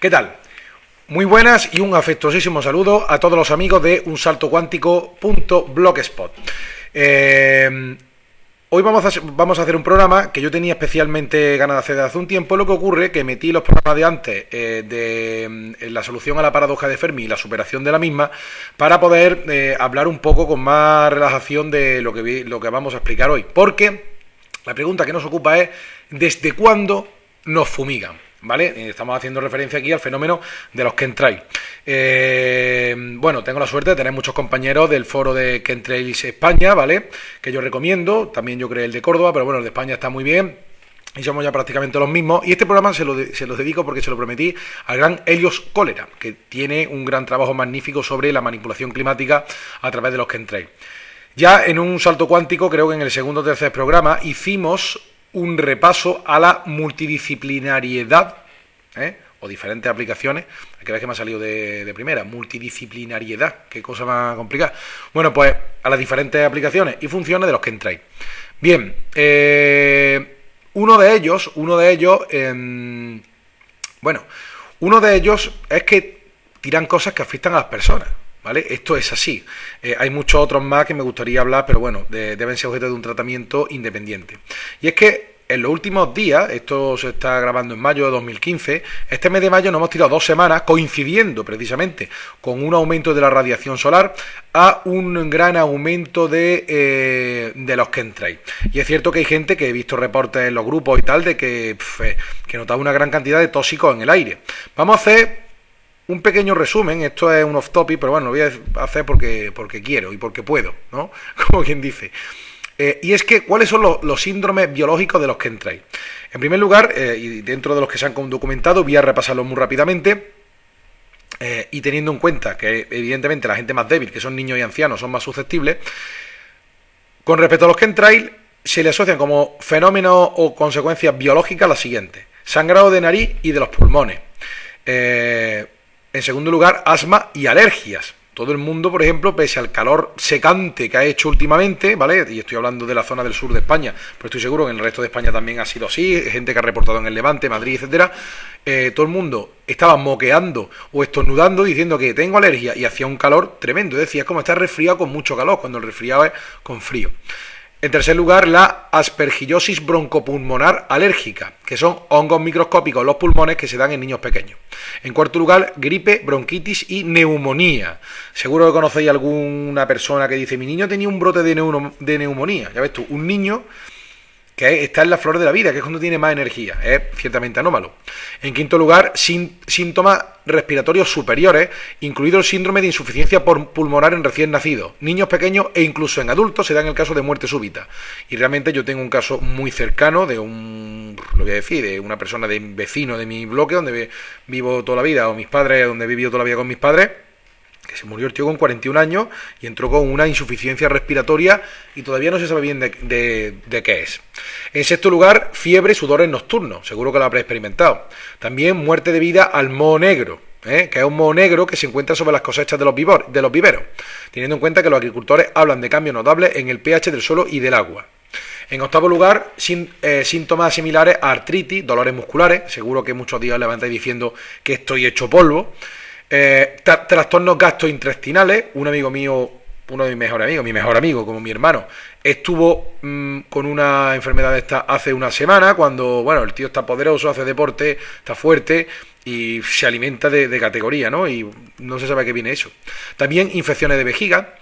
¿Qué tal? Muy buenas y un afectuosísimo saludo a todos los amigos de unsaltocuántico.blogspot. Hoy vamos a hacer un programa que yo tenía especialmente ganas de hacer desde hace un tiempo. Lo que ocurre es que metí los programas de antes de la solución a la paradoja de Fermi y la superación de la misma para poder hablar un poco con más relajación de lo que vamos a explicar hoy. Porque la pregunta que nos ocupa es ¿desde cuándo nos fumigan? ¿Vale? Estamos haciendo referencia aquí al fenómeno de los chemtrails. Bueno, tengo la suerte de tener muchos compañeros del foro de Chemtrails España, ¿vale? Que yo recomiendo, también yo creé el de Córdoba, pero bueno, el de España está muy bien. Y somos ya prácticamente los mismos. Y este programa se los dedico porque se lo prometí al gran Helios Cólera, que tiene un gran trabajo magnífico sobre la manipulación climática a través de los chemtrails. Ya en un salto cuántico, creo que en el segundo o tercer programa, hicimos un repaso a la multidisciplinariedad, o diferentes aplicaciones. Hay que ver que me ha salido de primera, multidisciplinariedad, qué cosa más complicada. Bueno, pues a las diferentes aplicaciones y funciones de los chemtrails. Bien, uno de ellos es que tiran cosas que afectan a las personas, ¿vale? Esto es así. Hay muchos otros más que me gustaría hablar, pero bueno, deben ser objeto de un tratamiento independiente. Y es que en los últimos días, esto se está grabando en mayo de 2015, este mes de mayo nos hemos tirado 2 semanas coincidiendo precisamente con un aumento de la radiación solar a un gran aumento de los chemtrails. Y es cierto que hay gente que he visto reportes en los grupos y tal de que notaba una gran cantidad de tóxicos en el aire. Vamos a hacer un pequeño resumen, esto es un off topic, pero bueno, lo voy a hacer porque quiero y porque puedo, ¿no? Como quien dice. Y es que, ¿cuáles son los síndromes biológicos de los chemtrails? En primer lugar, y dentro de los que se han documentado, voy a repasarlos muy rápidamente, y teniendo en cuenta que evidentemente la gente más débil, que son niños y ancianos, son más susceptibles, con respecto a los chemtrails, se le asocian como fenómenos o consecuencias biológicas las siguientes: sangrado de nariz y de los pulmones. En segundo lugar, asma y alergias. Todo el mundo, por ejemplo, pese al calor secante que ha hecho últimamente, ¿vale? Y estoy hablando de la zona del sur de España, pero estoy seguro que en el resto de España también ha sido así, gente que ha reportado en el Levante, Madrid, etcétera. Todo el mundo estaba moqueando o estornudando diciendo que tengo alergia y hacía un calor tremendo. Decía, es como estar resfriado con mucho calor, cuando el resfriado es con frío. En tercer lugar, la aspergillosis broncopulmonar alérgica, que son hongos microscópicos en los pulmones que se dan en niños pequeños. En cuarto lugar, gripe, bronquitis y neumonía. Seguro que conocéis a alguna persona que dice, mi niño tenía un brote de neumonía. Ya ves tú, un niño que está en la flor de la vida, que es cuando tiene más energía. Es ciertamente anómalo. En quinto lugar, síntomas respiratorios superiores, incluido el síndrome de insuficiencia pulmonar en recién nacidos, niños pequeños e incluso en adultos se dan el caso de muerte súbita. Y realmente yo tengo un caso muy cercano de de una persona, de un vecino de mi bloque, donde vivo toda la vida, o mis padres, donde he vivido toda la vida con mis padres, que se murió el tío con 41 años y entró con una insuficiencia respiratoria y todavía no se sabe bien de qué es. En sexto lugar, fiebre, sudores nocturnos, seguro que lo habréis experimentado. También muerte debida al moho negro, que es un moho negro que se encuentra sobre las cosechas de los viveros, teniendo en cuenta que los agricultores hablan de cambios notables en el pH del suelo y del agua. En octavo lugar, síntomas similares a artritis, dolores musculares, seguro que muchos días levantáis diciendo que estoy hecho polvo. Trastornos gastrointestinales. Un amigo mío, uno de mis mejores amigos, mi mejor amigo, como mi hermano, estuvo con una enfermedad de esta hace una semana, cuando, bueno, el tío está poderoso, hace deporte, está fuerte y se alimenta de categoría, ¿no? Y no se sabe a qué viene eso. También infecciones de vejiga.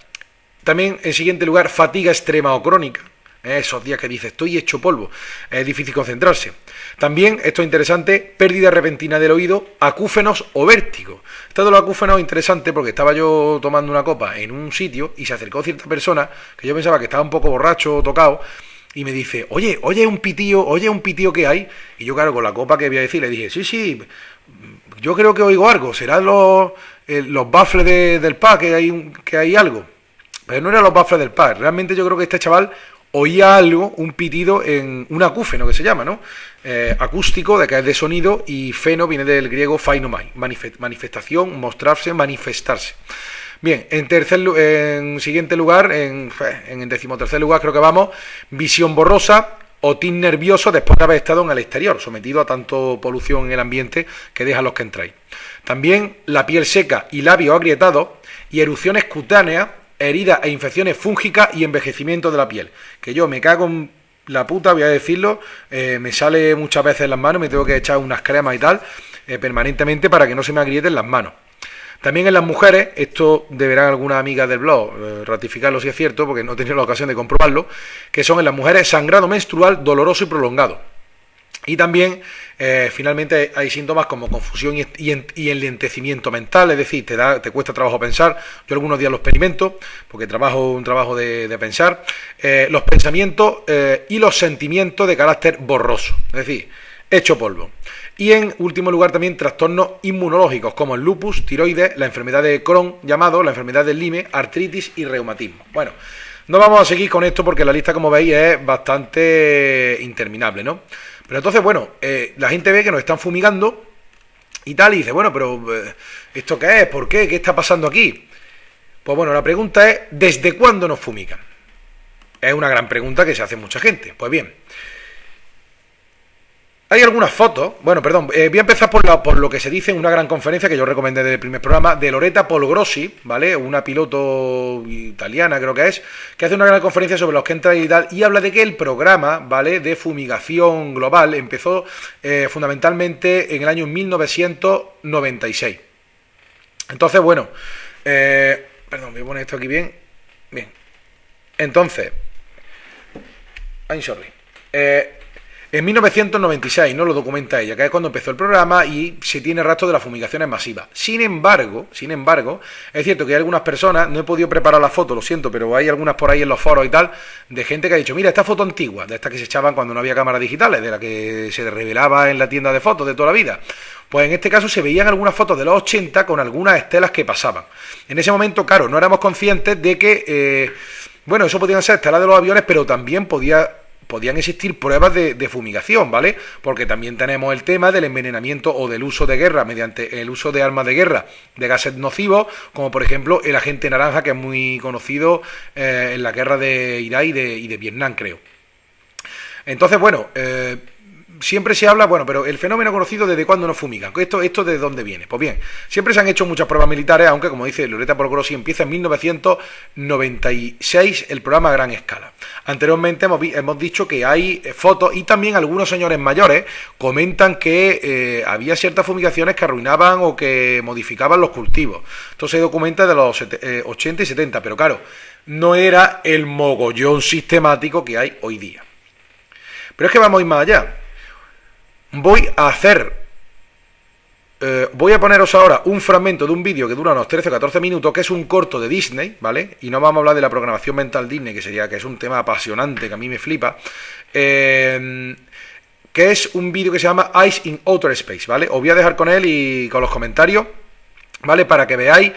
También, en siguiente lugar, fatiga extrema o crónica. Esos días que dices, estoy hecho polvo, es difícil concentrarse. También, esto es interesante, pérdida repentina del oído, acúfenos o vértigo. Esto de los acúfenos es interesante porque estaba yo tomando una copa en un sitio y se acercó cierta persona que yo pensaba que estaba un poco borracho o tocado y me dice, oye, un pitío que hay. Y yo, claro, con la copa que voy a decir, le dije, sí, yo creo que oigo algo, serán los baffles del PA que hay algo. Pero no eran los baffles del PA, realmente yo creo que este chaval oía algo, un pitido en un acúfeno que se llama, ¿no? Acústico, de que es de sonido, y feno viene del griego phainomai, manifestación, mostrarse, manifestarse. Bien, en siguiente lugar, en decimotercer lugar creo que vamos, visión borrosa, o tic nervioso después de haber estado en el exterior, sometido a tanto polución en el ambiente que dejan los chemtrails. También la piel seca y labios agrietados y erupciones cutáneas, heridas e infecciones fúngicas y envejecimiento de la piel. Que yo me cago en la puta, voy a decirlo, me sale muchas veces en las manos, me tengo que echar unas cremas y tal, permanentemente para que no se me agrieten las manos. También en las mujeres, esto deberán algunas amigas del blog ratificarlo si es cierto, porque no he tenido la ocasión de comprobarlo, que son en las mujeres sangrado menstrual doloroso y prolongado. Y también, finalmente, hay síntomas como confusión y enlentecimiento mental, es decir, te cuesta trabajo pensar. Yo algunos días lo experimento, porque trabajo un trabajo de pensar. Los pensamientos y los sentimientos de carácter borroso, es decir, hecho polvo. Y en último lugar también trastornos inmunológicos como el lupus, tiroides, la enfermedad de Crohn, llamado la enfermedad del Lyme, artritis y reumatismo. Bueno, no vamos a seguir con esto porque la lista, como veis, es bastante interminable, ¿no? Pero entonces, bueno, la gente ve que nos están fumigando y tal, y dice, bueno, pero ¿esto qué es? ¿Por qué? ¿Qué está pasando aquí? Pues bueno, la pregunta es, ¿desde cuándo nos fumigan? Es una gran pregunta que se hace mucha gente. Pues bien, hay algunas fotos, bueno, perdón, voy a empezar por lo que se dice en una gran conferencia que yo recomendé desde el primer programa, de Loretta Polgrossi, ¿vale? Una piloto italiana, creo que hace una gran conferencia sobre los chemtrails y tal, y habla de que el programa, ¿vale?, de fumigación global empezó fundamentalmente en el año 1996. Entonces, bueno, perdón, voy a poner esto aquí bien. Bien. Entonces, I'm sorry. En 1996, ¿no?, lo documenta ella, que es cuando empezó el programa y se tiene rastro de las fumigaciones masivas. Sin embargo, es cierto que hay algunas personas, no he podido preparar la foto, lo siento, pero hay algunas por ahí en los foros y tal, de gente que ha dicho, mira, esta foto antigua, de estas que se echaban cuando no había cámaras digitales, de la que se revelaba en la tienda de fotos de toda la vida. Pues en este caso se veían algunas fotos de los 80 con algunas estelas que pasaban. En ese momento, claro, no éramos conscientes de que, bueno, eso podían ser estelas de los aviones, pero también podían existir pruebas de fumigación, ¿vale? Porque también tenemos el tema del envenenamiento o del uso de guerra mediante el uso de armas de guerra, de gases nocivos, como por ejemplo el agente naranja, que es muy conocido en la guerra de Irak y de Vietnam, creo. Entonces, bueno, siempre se habla, bueno, pero el fenómeno conocido, ¿desde cuándo nos fumigan? ¿Esto de dónde viene? Pues bien, siempre se han hecho muchas pruebas militares, aunque, como dice Loretta Polgrossi, empieza en 1996 el programa a gran escala. Anteriormente hemos dicho que hay fotos y también algunos señores mayores comentan que había ciertas fumigaciones que arruinaban o que modificaban los cultivos. Esto se documenta de los 80 y 70, pero claro, no era el mogollón sistemático que hay hoy día. Pero es que vamos a ir más allá. Voy a poneros ahora un fragmento de un vídeo que dura unos 13 o 14 minutos, que es un corto de Disney, ¿vale? Y no vamos a hablar de la programación mental Disney, que es un tema apasionante, que a mí me flipa, que es un vídeo que se llama Ice in Outer Space, ¿vale? Os voy a dejar con él y con los comentarios, ¿vale? Para que veáis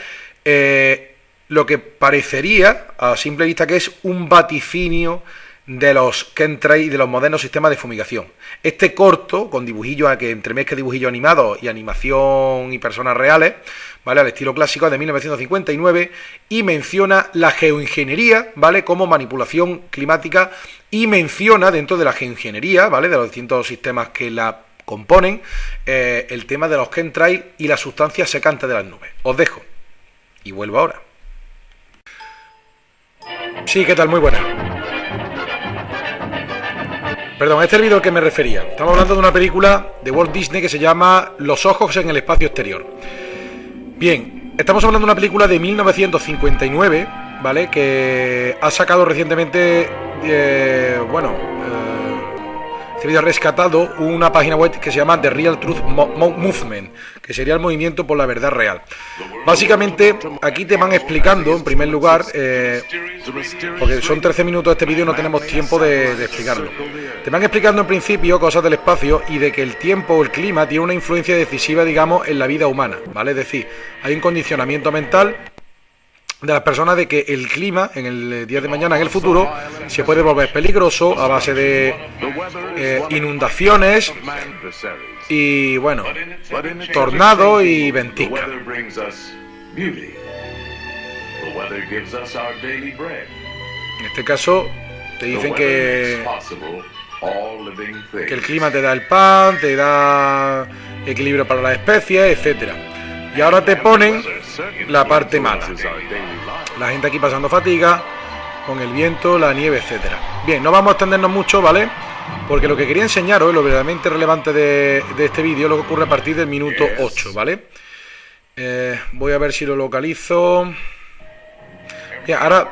lo que parecería, a simple vista, que es un vaticinio de los chemtrails y de los modernos sistemas de fumigación. Este corto, con dibujillos, que entremezcla dibujillos animados y animación y personas reales, ¿vale?, al estilo clásico, de 1959, y menciona la geoingeniería, ¿vale?, como manipulación climática, y menciona dentro de la geoingeniería, ¿vale?, de los distintos sistemas que la componen, el tema de los chemtrails y las sustancias secantes de las nubes. Os dejo y vuelvo ahora. Sí, ¿qué tal? Muy buena. Perdón, este es el vídeo al que me refería. Estamos hablando de una película de Walt Disney que se llama Los ojos en el espacio exterior. Bien, estamos hablando de una película de 1959, ¿vale?, que ha sacado recientemente, este vídeo ha rescatado una página web que se llama The Real Truth Movement, que sería el movimiento por la verdad real. Básicamente, aquí te van explicando, en primer lugar, porque son 13 minutos de este vídeo y no tenemos tiempo de explicarlo. Te van explicando en principio cosas del espacio y de que el tiempo o el clima tiene una influencia decisiva, digamos, en la vida humana, ¿vale? Es decir, hay un condicionamiento mental de las personas de que el clima en el día de mañana, en el futuro, se puede volver peligroso a base de inundaciones y, bueno, tornado y ventisca. En este caso te dicen que Que el clima te da el pan, te da equilibrio para las especies, etcétera. Y ahora te ponen la parte mala. La gente aquí pasando fatiga, con el viento, la nieve, etcétera. Bien, no vamos a extendernos mucho, ¿vale? Porque lo que quería enseñaros, lo verdaderamente relevante de este vídeo, es lo que ocurre a partir del minuto 8, ¿vale? Voy a ver si lo localizo. Bien, ahora,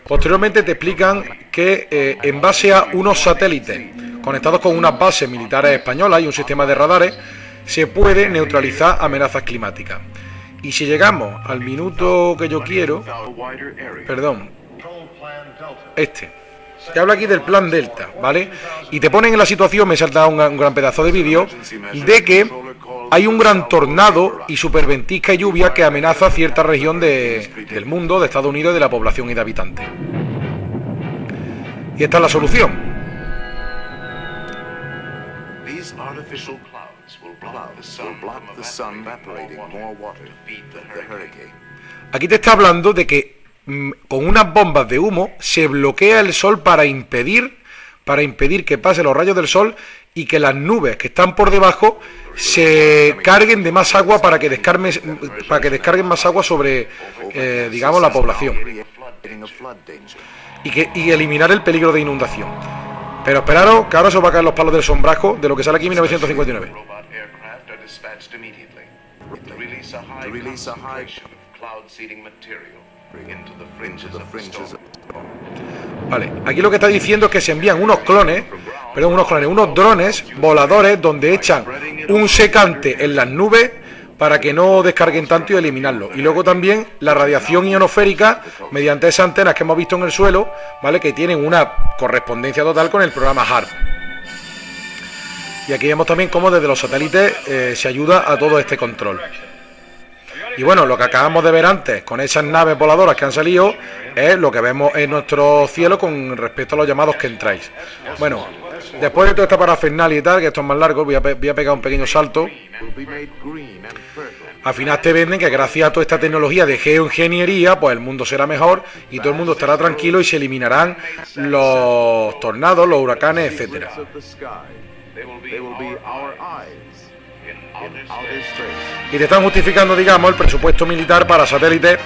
posteriormente te explican que en base a unos satélites conectados con unas bases militares españolas y un sistema de radares, se puede neutralizar amenazas climáticas. Y si llegamos al minuto que yo quiero, perdón, te habla aquí del plan Delta, ¿vale? Y te ponen en la situación, me he saltado un gran pedazo de vídeo, de que hay un gran tornado y superventisca y lluvia que amenaza cierta región del mundo, de Estados Unidos y de la población y de habitantes. Y esta es la solución. Aquí te está hablando de que con unas bombas de humo se bloquea el sol para impedir que pasen los rayos del sol y que las nubes que están por debajo se carguen de más agua para que descarguen más agua sobre digamos la población y eliminar el peligro de inundación. Pero esperaros que ahora se os va a caer los palos del sombrajo de lo que sale aquí en 1959. Vale, aquí lo que está diciendo es que se envían unos drones voladores donde echan un secante en las nubes para que no descarguen tanto y eliminarlo. Y luego también la radiación ionosférica mediante esas antenas que hemos visto en el suelo, ¿vale? Que tienen una correspondencia total con el programa HARP. Y aquí vemos también cómo desde los satélites se ayuda a todo este control. Y bueno, lo que acabamos de ver antes con esas naves voladoras que han salido es lo que vemos en nuestro cielo con respecto a los llamados chemtrails. Bueno, después de toda esta parafernalia y tal, que esto es más largo, voy a pegar un pequeño salto. Al final te venden que gracias a toda esta tecnología de geoingeniería, pues el mundo será mejor y todo el mundo estará tranquilo y se eliminarán los tornados, los huracanes, etcétera. Y te están justificando, digamos, el presupuesto militar para satélites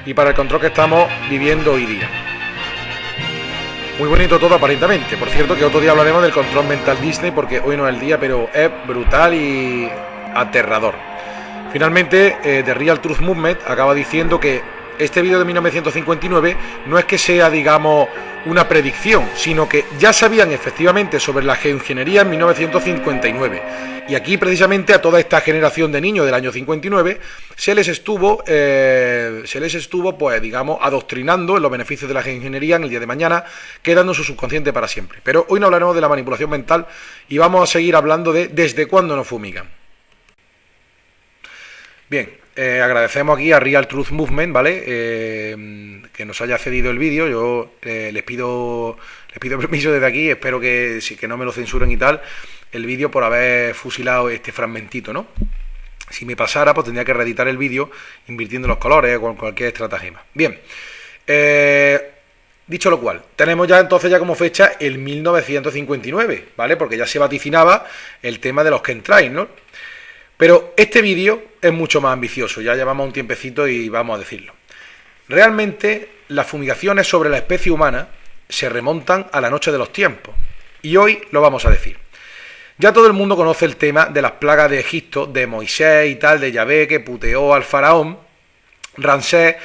y para el control que estamos viviendo hoy día. Muy bonito todo aparentemente. Por cierto, que otro día hablaremos del control mental Disney, porque hoy no es el día, pero es brutal y aterrador. Finalmente, The Real Truth Movement acaba diciendo que este vídeo de 1959 no es que sea, digamos, una predicción, sino que ya sabían efectivamente sobre la geoingeniería en 1959. Y aquí, precisamente, a toda esta generación de niños del año 59 se les estuvo, pues, digamos, adoctrinando en los beneficios de la geoingeniería en el día de mañana, quedando en su subconsciente para siempre. Pero hoy no hablaremos de la manipulación mental y vamos a seguir hablando de desde cuándo nos fumigan. Bien, agradecemos aquí a Real Truth Movement, ¿vale? Que nos haya cedido el vídeo. Yo les pido permiso desde aquí, espero que no me lo censuren y tal, el vídeo por haber fusilado este fragmentito, ¿no? Si me pasara, pues tendría que reeditar el vídeo invirtiendo los colores o con cualquier estratagema. Bien, dicho lo cual, tenemos ya entonces como fecha el 1959, ¿vale? Porque ya se vaticinaba el tema de los chemtrails, ¿no? Pero este vídeo es mucho más ambicioso, ya llevamos un tiempecito y vamos a decirlo. Realmente las fumigaciones sobre la especie humana se remontan a la noche de los tiempos. Y hoy lo vamos a decir. Ya todo el mundo conoce el tema de las plagas de Egipto, de Moisés y tal, de Yahvé que puteó al faraón Ramsés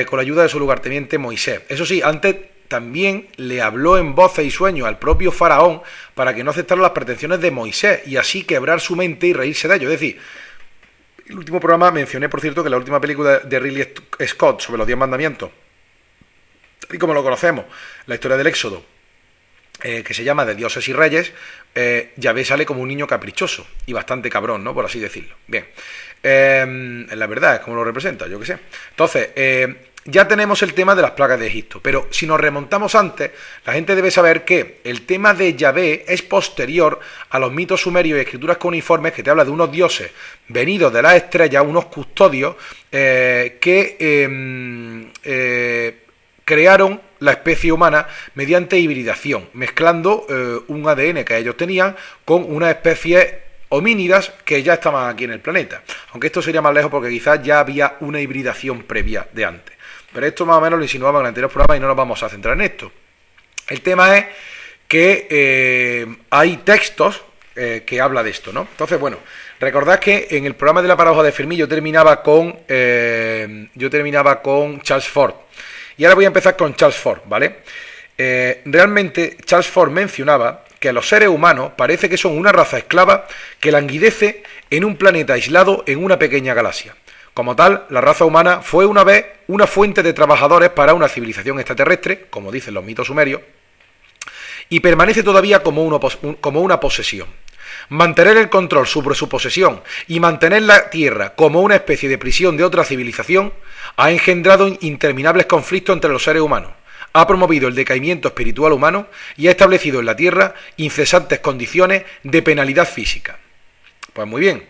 con la ayuda de su lugarteniente Moisés. Eso sí, antes también le habló en voces y sueños al propio faraón para que no aceptara las pretensiones de Moisés y así quebrar su mente y reírse de ello. Es decir, en el último programa mencioné, por cierto, que la última película de Ridley Scott sobre los 10 mandamientos, y como lo conocemos, la historia del Éxodo, que se llama De Dioses y Reyes, Yahvé sale como un niño caprichoso y bastante cabrón, ¿no? Por así decirlo. Bien, la verdad es como lo representa, yo qué sé. Entonces, ya tenemos el tema de las plagas de Egipto, pero si nos remontamos antes, la gente debe saber que el tema de Yahvé es posterior a los mitos sumerios y escrituras cuneiformes que te habla de unos dioses venidos de las estrellas, unos custodios que crearon la especie humana mediante hibridación, mezclando un ADN que ellos tenían con una especie homínidas que ya estaban aquí en el planeta. Aunque esto sería más lejos porque quizás ya había una hibridación previa de antes. Pero esto más o menos lo insinuaba en el anterior programa y no nos vamos a centrar en esto. El tema es que hay textos que habla de esto, ¿no? Entonces, bueno, recordad que en el programa de la paradoja de Fermi yo terminaba con Charles Ford. Y ahora voy a empezar con Charles Ford, ¿vale? Realmente Charles Ford mencionaba que los seres humanos parece que son una raza esclava que languidece en un planeta aislado en una pequeña galaxia. Como tal, la raza humana fue una vez una fuente de trabajadores para una civilización extraterrestre, como dicen los mitos sumerios, y permanece todavía como una posesión. Mantener el control sobre su posesión y mantener la Tierra como una especie de prisión de otra civilización ha engendrado interminables conflictos entre los seres humanos, ha promovido el decaimiento espiritual humano y ha establecido en la Tierra incesantes condiciones de penalidad física. Pues muy bien,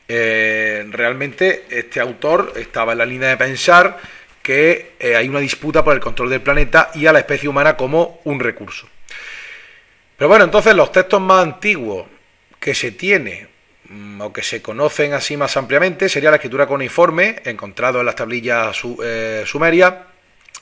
realmente este autor estaba en la línea de pensar que hay una disputa por el control del planeta y a la especie humana como un recurso. Pero bueno, entonces los textos más antiguos que se tiene o que se conocen así más ampliamente sería la escritura cuneiforme, encontrado en las tablillas sumerias,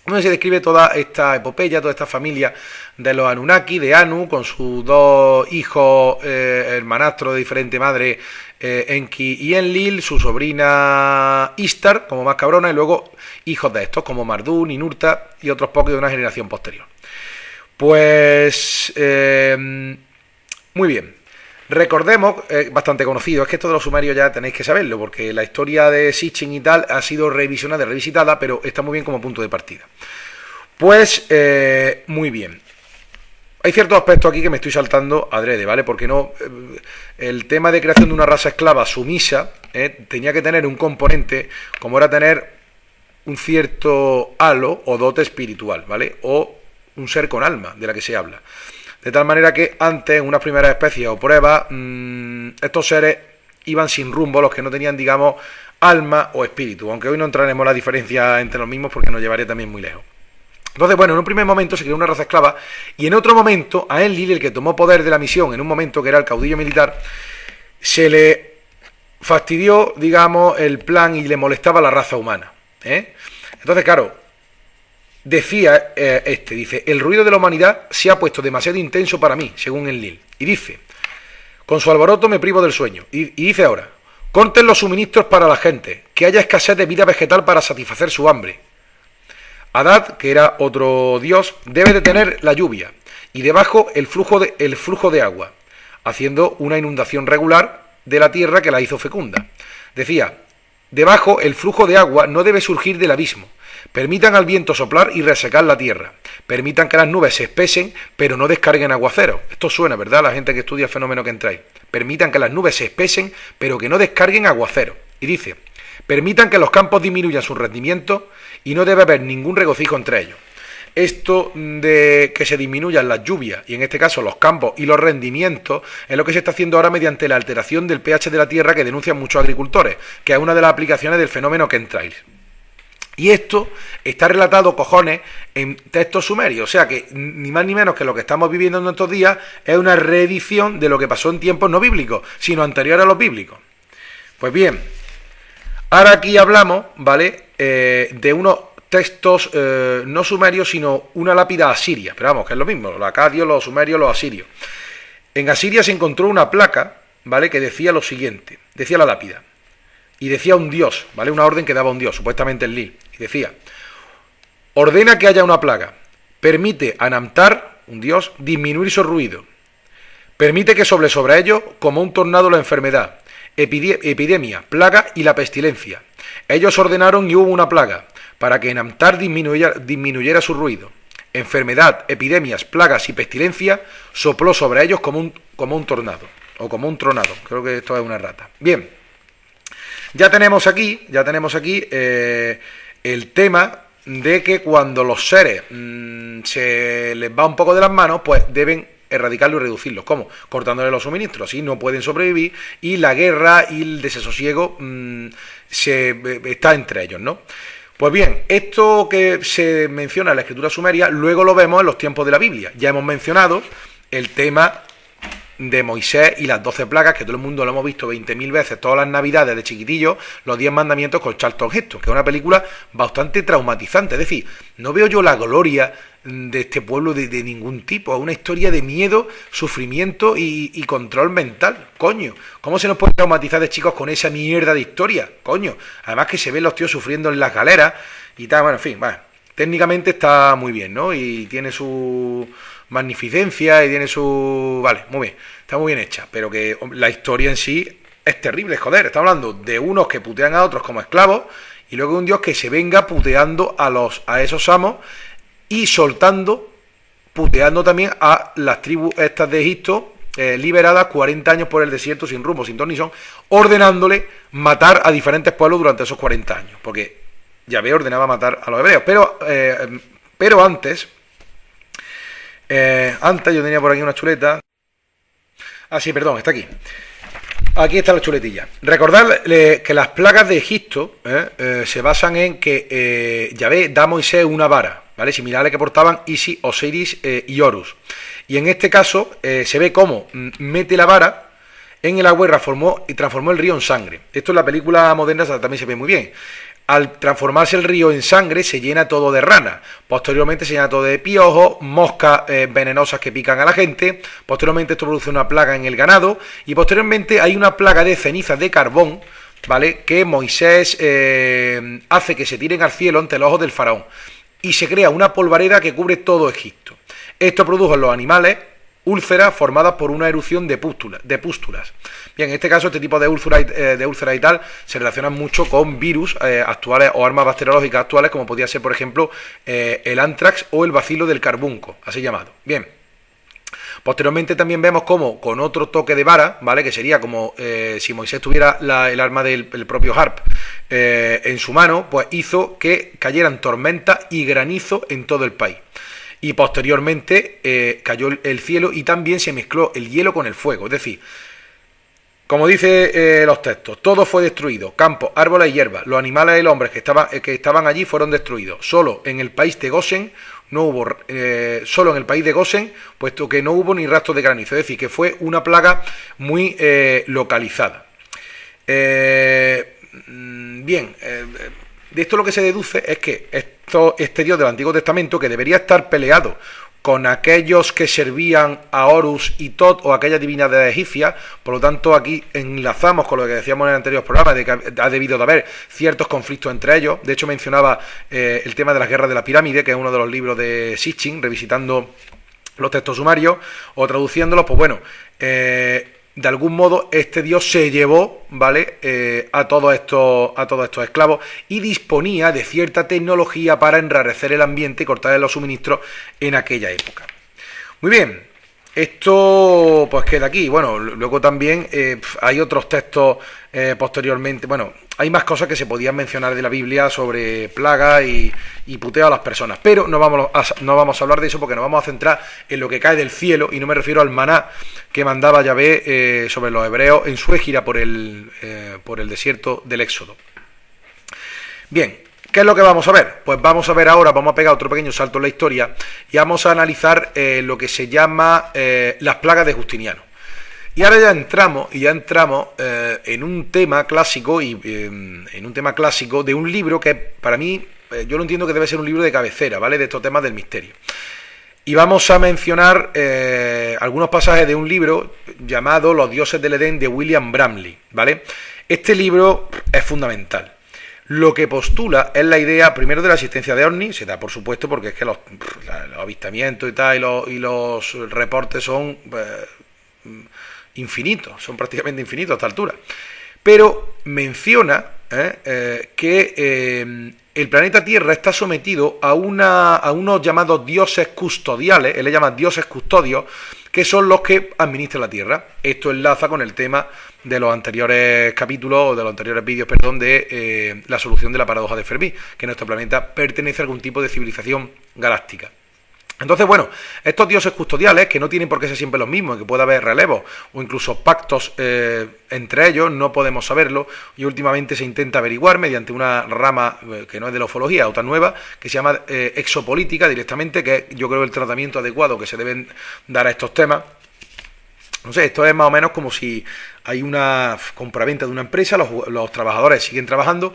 donde se describe toda esta epopeya, toda esta familia de los Anunnaki, de Anu, con sus dos hijos hermanastros de diferente madre, Enki y Enlil, su sobrina Ishtar, como más cabrona, y luego hijos de estos, como Marduk, Ninurta y otros pocos de una generación posterior. Pues, muy bien. Recordemos, bastante conocido, es que esto de los sumerios ya tenéis que saberlo, porque la historia de Sitchin y tal ha sido revisionada y revisitada, pero está muy bien como punto de partida. Pues, muy bien. Hay ciertos aspectos aquí que me estoy saltando adrede, ¿vale? Porque no, el tema de creación de una raza esclava sumisa tenía que tener un componente, como era tener un cierto halo o dote espiritual, ¿vale? O un ser con alma, de la que se habla. De tal manera que antes, en unas primeras especies o pruebas, estos seres iban sin rumbo, los que no tenían, digamos, alma o espíritu. Aunque hoy no entraremos en la diferencia entre los mismos porque nos llevaría también muy lejos. Entonces, bueno, en un primer momento se creó una raza esclava y en otro momento a Enlil, el que tomó poder de la misión, en un momento que era el caudillo militar, se le fastidió, digamos, el plan y le molestaba la raza humana. Entonces, claro, decía dice, el ruido de la humanidad se ha puesto demasiado intenso para mí, según Enlil. Y dice, con su alboroto me privo del sueño. Y dice ahora, corten los suministros para la gente, que haya escasez de vida vegetal para satisfacer su hambre. Adad, que era otro dios, debe detener la lluvia, y debajo el flujo de agua, haciendo una inundación regular de la tierra que la hizo fecunda. Decía, debajo el flujo de agua no debe surgir del abismo. Permitan al viento soplar y resecar la tierra. Permitan que las nubes se espesen, pero no descarguen aguaceros. Esto suena, ¿verdad? La gente que estudia el fenómeno que entráis. Permitan que las nubes se espesen, pero que no descarguen aguaceros. Y dice, permitan que los campos disminuyan su rendimiento y no debe haber ningún regocijo entre ellos. Esto de que se disminuyan las lluvias, y en este caso los campos y los rendimientos, es lo que se está haciendo ahora mediante la alteración del pH de la tierra que denuncian muchos agricultores, que es una de las aplicaciones del fenómeno que entráis. Y esto está relatado, cojones, en textos sumerios. O sea que ni más ni menos que lo que estamos viviendo en estos días es una reedición de lo que pasó en tiempos no bíblicos, sino anteriores a los bíblicos. Pues bien, ahora aquí hablamos, ¿vale?, de unos textos no sumerios, sino una lápida asiria. Pero vamos, que es lo mismo, los acadios, los sumerios, los asirios. En Asiria se encontró una placa, ¿vale?, que decía lo siguiente, decía la lápida. Y decía un dios, ¿vale? Una orden que daba un dios, supuestamente Enlil. Y decía, ordena que haya una plaga. Permite a Namtar, un dios, disminuir su ruido. Permite que sobre ellos como un tornado la enfermedad, epidemia, plaga y la pestilencia. Ellos ordenaron y hubo una plaga, para que Namtar disminuyera su ruido. Enfermedad, epidemias, plagas y pestilencia sopló sobre ellos como un tornado, o como un tronado. Creo que esto es una rata. Bien. Ya tenemos aquí el tema de que cuando los seres se les va un poco de las manos, pues deben erradicarlo y reducirlos. ¿Cómo? Cortándole los suministros, así no pueden sobrevivir y la guerra y el desasosiego está entre ellos, ¿no? Pues bien, esto que se menciona en la escritura sumeria, luego lo vemos en los tiempos de la Biblia. Ya hemos mencionado el tema de Moisés y las 12 plagas, que todo el mundo lo hemos visto 20.000 veces, todas las navidades de chiquitillos, los 10 mandamientos con Charlton Heston, que es una película bastante traumatizante. Es decir, no veo yo la gloria de este pueblo de ningún tipo. Es una historia de miedo, sufrimiento y control mental. Coño, ¿cómo se nos puede traumatizar de chicos con esa mierda de historia? Coño, además que se ven los tíos sufriendo en las galeras y tal. Bueno, en fin, bueno, técnicamente está muy bien, ¿no? Y tiene su magnificencia y tiene su... Vale, muy bien, está muy bien hecha, pero que la historia en sí es terrible, joder. Estamos hablando de unos que putean a otros como esclavos y luego un dios que se venga puteando a esos amos y puteando también a las tribus estas de Egipto, liberadas 40 años por el desierto sin rumbo, sin ton ni son, ordenándole matar a diferentes pueblos durante esos 40 años, porque Yahvé ordenaba matar a los hebreos, pero antes yo tenía por aquí una chuleta. Ah, sí, perdón, está aquí. Aquí está la chuletilla. Recordad que las plagas de Egipto se basan en que Yahvé da a Moisés una vara, ¿vale? Similares que portaban Isis, Osiris y Horus. Y en este caso se ve cómo mete la vara en el agua y transformó el río en sangre. Esto en la película moderna también se ve muy bien. Al transformarse el río en sangre se llena todo de ranas, posteriormente se llena todo de piojos, moscas venenosas que pican a la gente, posteriormente esto produce una plaga en el ganado y posteriormente hay una plaga de cenizas de carbón, ¿vale? Que Moisés hace que se tiren al cielo ante los ojos del faraón y se crea una polvareda que cubre todo Egipto. Esto produjo en los animales úlceras formadas por una erupción de pústulas. Bien, en este caso este tipo de úlceras y tal se relacionan mucho con virus actuales o armas bacteriológicas actuales, como podría ser, por ejemplo, el anthrax o el bacilo del carbunco, así llamado. Bien, posteriormente también vemos como con otro toque de vara, ¿vale? Que sería como si Moisés tuviera el arma del propio Harp en su mano, pues hizo que cayeran tormentas y granizo en todo el país. Y posteriormente cayó el cielo y también se mezcló el hielo con el fuego. Es decir, como dice los textos, todo fue destruido, campos, árboles y hierbas. Los animales y los hombres que estaban allí fueron destruidos. Solo en el país de Gosen no hubo, puesto que no hubo ni rastro de granizo. Es decir, que fue una plaga muy localizada. Bien, de esto lo que se deduce es que este dios del Antiguo Testamento, que debería estar peleado con aquellos que servían a Horus y Tot o aquellas divinidades egipcias, por lo tanto aquí enlazamos con lo que decíamos en el anterior programa, de que ha debido de haber ciertos conflictos entre ellos. De hecho mencionaba el tema de las guerras de la pirámide, que es uno de los libros de Sitchin, revisitando los textos sumarios o traduciéndolos. Pues bueno, de algún modo este dios se llevó, ¿vale? A todos estos esclavos y disponía de cierta tecnología para enrarecer el ambiente y cortarle los suministros en aquella época. Muy bien, esto pues queda aquí. Bueno, luego también hay otros textos posteriormente. Bueno, hay más cosas que se podían mencionar de la Biblia sobre plagas y puteo a las personas, pero no vamos a hablar de eso porque nos vamos a centrar en lo que cae del cielo, y no me refiero al maná que mandaba Yahvé sobre los hebreos en su gira por el desierto del Éxodo. Bien, ¿qué es lo que vamos a ver? Pues vamos a ver ahora, vamos a pegar otro pequeño salto en la historia y vamos a analizar lo que se llama las plagas de Justiniano. Y ahora ya entramos en un tema clásico de un libro que para mí, yo lo entiendo que debe ser un libro de cabecera, ¿vale? De estos temas del misterio. Y vamos a mencionar algunos pasajes de un libro llamado Los dioses del Edén de William Bramley, ¿vale? Este libro es fundamental. Lo que postula es la idea, primero, de la existencia de ovnis, se da por supuesto porque es que los avistamientos y tal y los reportes son infinitos, son prácticamente infinitos a esta altura. Pero menciona que el planeta Tierra está sometido a unos llamados dioses custodiales, él le llama dioses custodios, que son los que administran la Tierra. Esto enlaza con el tema de los anteriores capítulos, o de los anteriores vídeos, perdón, de la solución de la paradoja de Fermi, que nuestro planeta pertenece a algún tipo de civilización galáctica. Entonces, bueno, estos dioses custodiales, que no tienen por qué ser siempre los mismos, que puede haber relevos o incluso pactos entre ellos, no podemos saberlo, y últimamente se intenta averiguar mediante una rama que no es de la ufología, otra nueva, que se llama exopolítica directamente, que es, yo creo, el tratamiento adecuado que se deben dar a estos temas. No sé, esto es más o menos como si hay una compraventa de una empresa, los trabajadores siguen trabajando,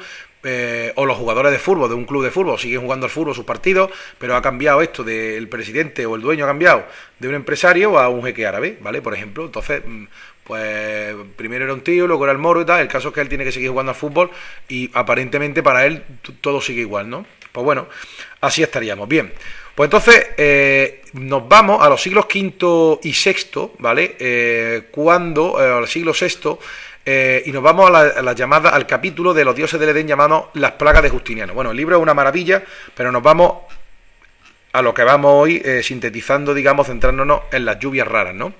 o los jugadores de fútbol, de un club de fútbol, siguen jugando al fútbol sus partidos, pero ha cambiado esto del presidente o el dueño ha cambiado de un empresario a un jeque árabe, ¿vale? Por ejemplo, entonces, pues primero era un tío, luego era el moro y tal, el caso es que él tiene que seguir jugando al fútbol y aparentemente para él todo sigue igual, ¿no? Pues bueno, así estaríamos. Bien, pues entonces nos vamos a los siglos V y VI, ¿vale? Cuando, al siglo VI, y nos vamos a la llamada, al capítulo de los dioses del Edén llamado las plagas de Justiniano. Bueno, el libro es una maravilla, pero nos vamos a lo que vamos hoy, sintetizando, digamos, centrándonos en las lluvias raras, ¿no?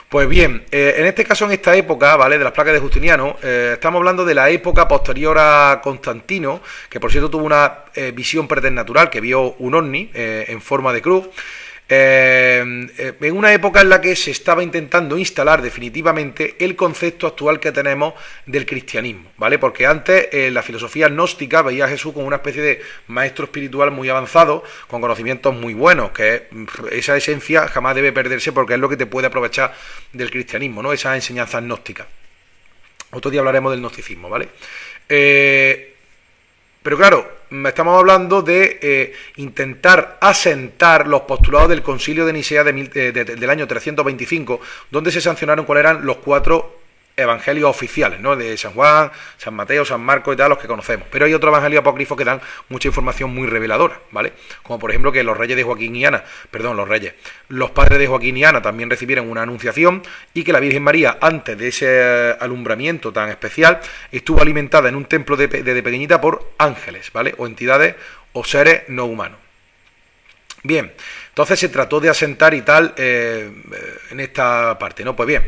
Pues bien, en este caso, en esta época, ¿vale?, de las plagas de Justiniano, estamos hablando de la época posterior a Constantino, que por cierto tuvo una visión preternatural, que vio un ovni en forma de cruz, en una época en la que se estaba intentando instalar definitivamente el concepto actual que tenemos del cristianismo, ¿vale? Porque antes la filosofía gnóstica veía a Jesús como una especie de maestro espiritual muy avanzado, con conocimientos muy buenos, que esa esencia jamás debe perderse porque es lo que te puede aprovechar del cristianismo, ¿no? Esas enseñanzas gnósticas. Otro día hablaremos del gnosticismo, ¿vale? Pero claro, estamos hablando de intentar asentar los postulados del Concilio de Nicea del año 325, donde se sancionaron cuáles eran los 4 evangelios oficiales, ¿no? De San Juan, San Mateo, San Marcos y tal, los que conocemos. Pero hay otros evangelios apócrifos que dan mucha información muy reveladora, ¿vale? Como por ejemplo que los reyes de Joaquín y Ana, los padres de Joaquín y Ana también recibieron una anunciación y que la Virgen María, antes de ese alumbramiento tan especial, estuvo alimentada en un templo de pequeñita por ángeles, ¿vale? O entidades o seres no humanos. Bien, entonces se trató de asentar y tal en esta parte, ¿no? Pues bien,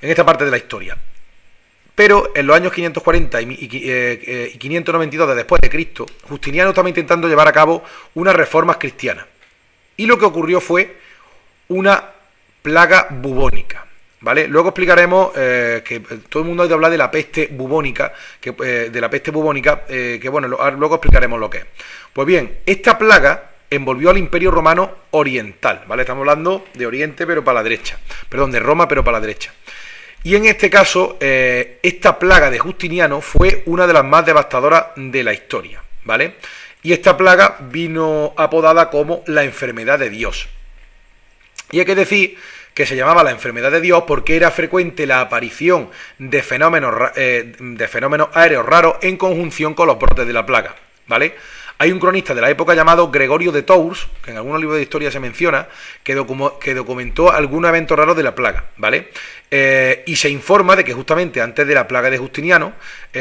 en esta parte de la historia. Pero en los años 540 y 592 de después de Cristo, Justiniano estaba intentando llevar a cabo unas reformas cristianas. Y lo que ocurrió fue una plaga bubónica, ¿vale? Luego explicaremos que todo el mundo ha de hablar de la peste bubónica, que bueno, luego explicaremos lo que es. Pues bien, esta plaga envolvió al Imperio Romano Oriental, ¿vale? Estamos hablando de Oriente, pero para la derecha. Perdón, de Roma, pero para la derecha. Y en este caso, esta plaga de Justiniano fue una de las más devastadoras de la historia, ¿vale? Y esta plaga vino apodada como la enfermedad de Dios. Y hay que decir que se llamaba la enfermedad de Dios porque era frecuente la aparición de fenómenos aéreos raros en conjunción con los brotes de la plaga, ¿vale? Hay un cronista de la época llamado Gregorio de Tours, que en algunos libros de historia se menciona, que documentó algunos eventos raros de la plaga, ¿vale? Y se informa de que justamente antes de la plaga de Justiniano,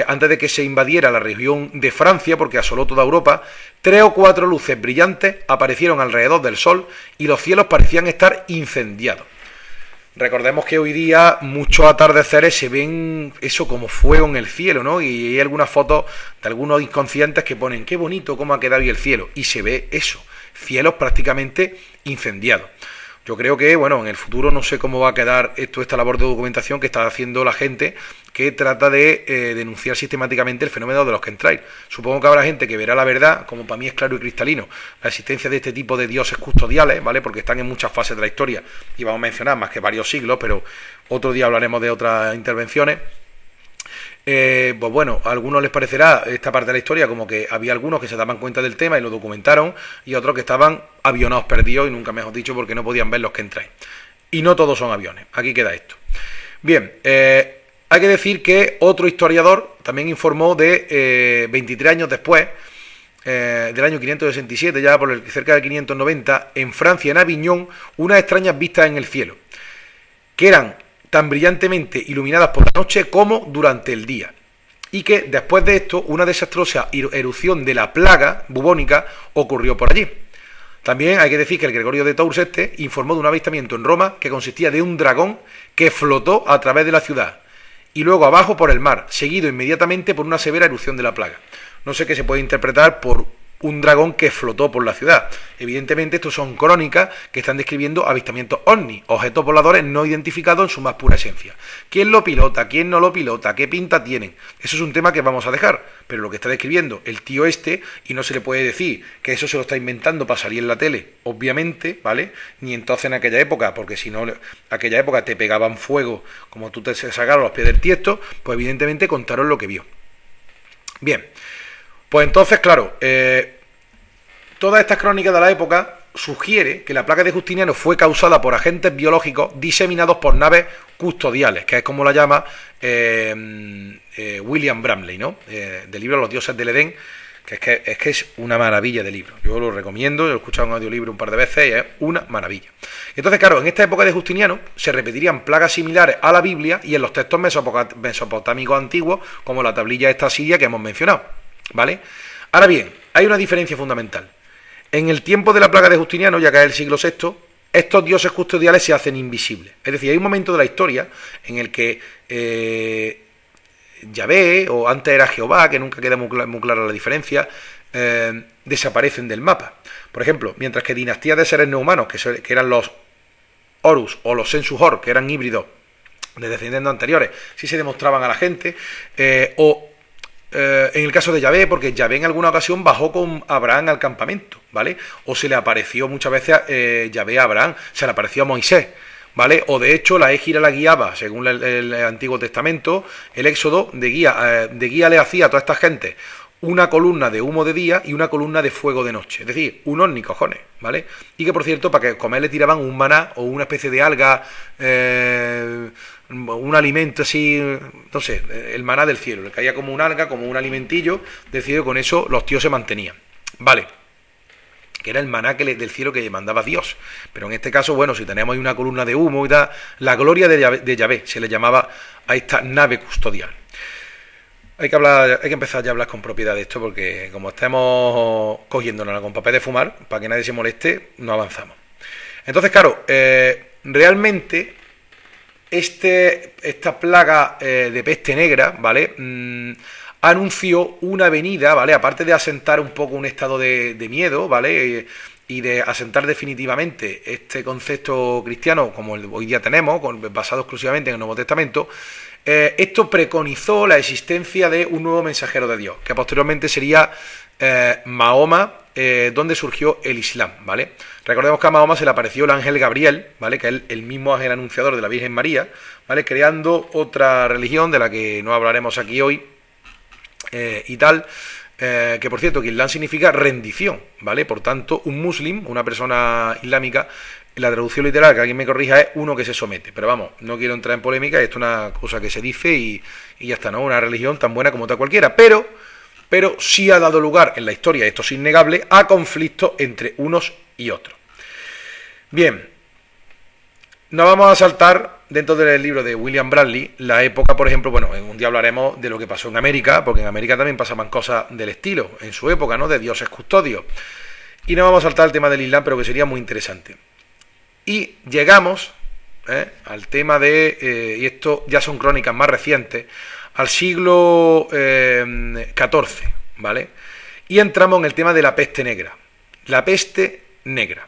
antes de que se invadiera la región de Francia, porque asoló toda Europa, 3 o 4 luces brillantes aparecieron alrededor del Sol y los cielos parecían estar incendiados. Recordemos que hoy día muchos atardeceres se ven eso como fuego en el cielo, ¿no? Y hay algunas fotos de algunos inconscientes que ponen qué bonito cómo ha quedado hoy el cielo. Y se ve eso, cielos prácticamente incendiados. Yo creo que, bueno, en el futuro no sé cómo va a quedar esta labor de documentación que está haciendo la gente que trata de denunciar sistemáticamente el fenómeno de los chemtrails. Supongo que habrá gente que verá la verdad, como para mí es claro y cristalino, la existencia de este tipo de dioses custodiales, ¿vale? Porque están en muchas fases de la historia y vamos a mencionar más que varios siglos, pero otro día hablaremos de otras intervenciones. Pues bueno, a algunos les parecerá esta parte de la historia como que había algunos que se daban cuenta del tema y lo documentaron y otros que estaban avionados perdidos y nunca mejor dicho porque no podían ver los que entráis. Y no todos son aviones, aquí queda esto. Bien, hay que decir que otro historiador también informó de 23 años después, del año 567, ya por cerca de 590, en Francia, en Aviñón, unas extrañas vistas en el cielo, que eran tan brillantemente iluminadas por la noche como durante el día. Y que después de esto, una desastrosa erupción de la plaga bubónica ocurrió por allí. También hay que decir que el Gregorio de Tours informó de un avistamiento en Roma que consistía de un dragón que flotó a través de la ciudad y luego abajo por el mar, seguido inmediatamente por una severa erupción de la plaga. No sé qué se puede interpretar por un dragón que flotó por la ciudad. Evidentemente, estos son crónicas que están describiendo avistamientos ovni, objetos voladores no identificados en su más pura esencia. ¿Quién lo pilota? ¿Quién no lo pilota? ¿Qué pinta tienen? Eso es un tema que vamos a dejar, pero lo que está describiendo el tío este, y no se le puede decir que eso se lo está inventando para salir en la tele, obviamente, ¿vale? Ni entonces en aquella época, porque si no, aquella época te pegaban fuego, como tú te sacaron los pies del tiesto, pues evidentemente contaron lo que vio. Bien, pues entonces, claro, todas estas crónicas de la época sugiere que la plaga de Justiniano fue causada por agentes biológicos diseminados por naves custodiales, que es como la llama William Bramley, ¿no? Del libro Los dioses del Edén, que es una maravilla de libro. Yo lo recomiendo, yo lo he escuchado en audiolibro un par de veces y es una maravilla. Entonces, claro, en esta época de Justiniano se repetirían plagas similares a la Biblia y en los textos mesopotámicos antiguos, como la tablilla esta siria que hemos mencionado, ¿vale? Ahora bien, hay una diferencia fundamental. En el tiempo de la plaga de Justiniano, ya que es el siglo VI, estos dioses custodiales se hacen invisibles. Es decir, hay un momento de la historia en el que Yahvé, o antes era Jehová, que nunca queda muy clara la diferencia, desaparecen del mapa. Por ejemplo, mientras que dinastías de seres no humanos, que eran los Horus o los Sensu-Hor, que eran híbridos de descendientes anteriores, sí se demostraban a la gente, en el caso de Yahvé, porque Yahvé en alguna ocasión bajó con Abraham al campamento, ¿vale? O se le apareció muchas veces Yahvé a Abraham, se le apareció a Moisés, ¿vale? O de hecho la égira la guiaba, según el Antiguo Testamento, el Éxodo de guía le hacía a toda esta gente una columna de humo de día y una columna de fuego de noche, es decir, un ovni, cojones, ¿vale? Y que por cierto, para que comer le tiraban un maná o una especie de alga, un alimento así, no sé, el maná del cielo, le caía como un alga, como un alimentillo del cielo, y con eso los tíos se mantenían, ¿vale? Que era el maná del cielo que mandaba Dios. Pero en este caso, bueno, si tenemos ahí una columna de humo y tal, la gloria de Yahvé se le llamaba a esta nave custodial. Hay que empezar ya a hablar con propiedad de esto, porque como estemos cogiéndonos con papel de fumar, para que nadie se moleste, no avanzamos. Entonces, claro, realmente esta plaga de peste negra, ¿vale? Anunció una venida, ¿vale? Aparte de asentar un poco un estado de miedo, ¿vale? Y de asentar definitivamente este concepto cristiano como el hoy día tenemos, basado exclusivamente en el Nuevo Testamento, esto preconizó la existencia de un nuevo mensajero de Dios, que posteriormente sería Mahoma, donde surgió el Islam, ¿vale? Recordemos que a Mahoma se le apareció el ángel Gabriel, ¿vale? Que es el mismo ángel anunciador de la Virgen María, ¿vale? Creando otra religión de la que no hablaremos aquí hoy, y tal, que por cierto que Islam significa rendición, ¿vale? Por tanto, un muslim, una persona islámica, la traducción literal, que alguien me corrija, es uno que se somete. Pero vamos, no quiero entrar en polémica, esto es una cosa que se dice y ya está, ¿no? Una religión tan buena como otra cualquiera, pero sí ha dado lugar en la historia, esto es innegable, a conflictos entre unos y otros. Bien, nos vamos a saltar dentro del libro de William Bradley la época, por ejemplo, bueno, un día hablaremos de lo que pasó en América, porque en América también pasaban cosas del estilo, en su época, ¿no? De dioses custodios. Y no vamos a saltar el tema del Islam, pero que sería muy interesante. Y llegamos al tema de, y esto ya son crónicas más recientes, al siglo XIV, ¿vale? Y entramos en el tema de la peste negra. La peste negra.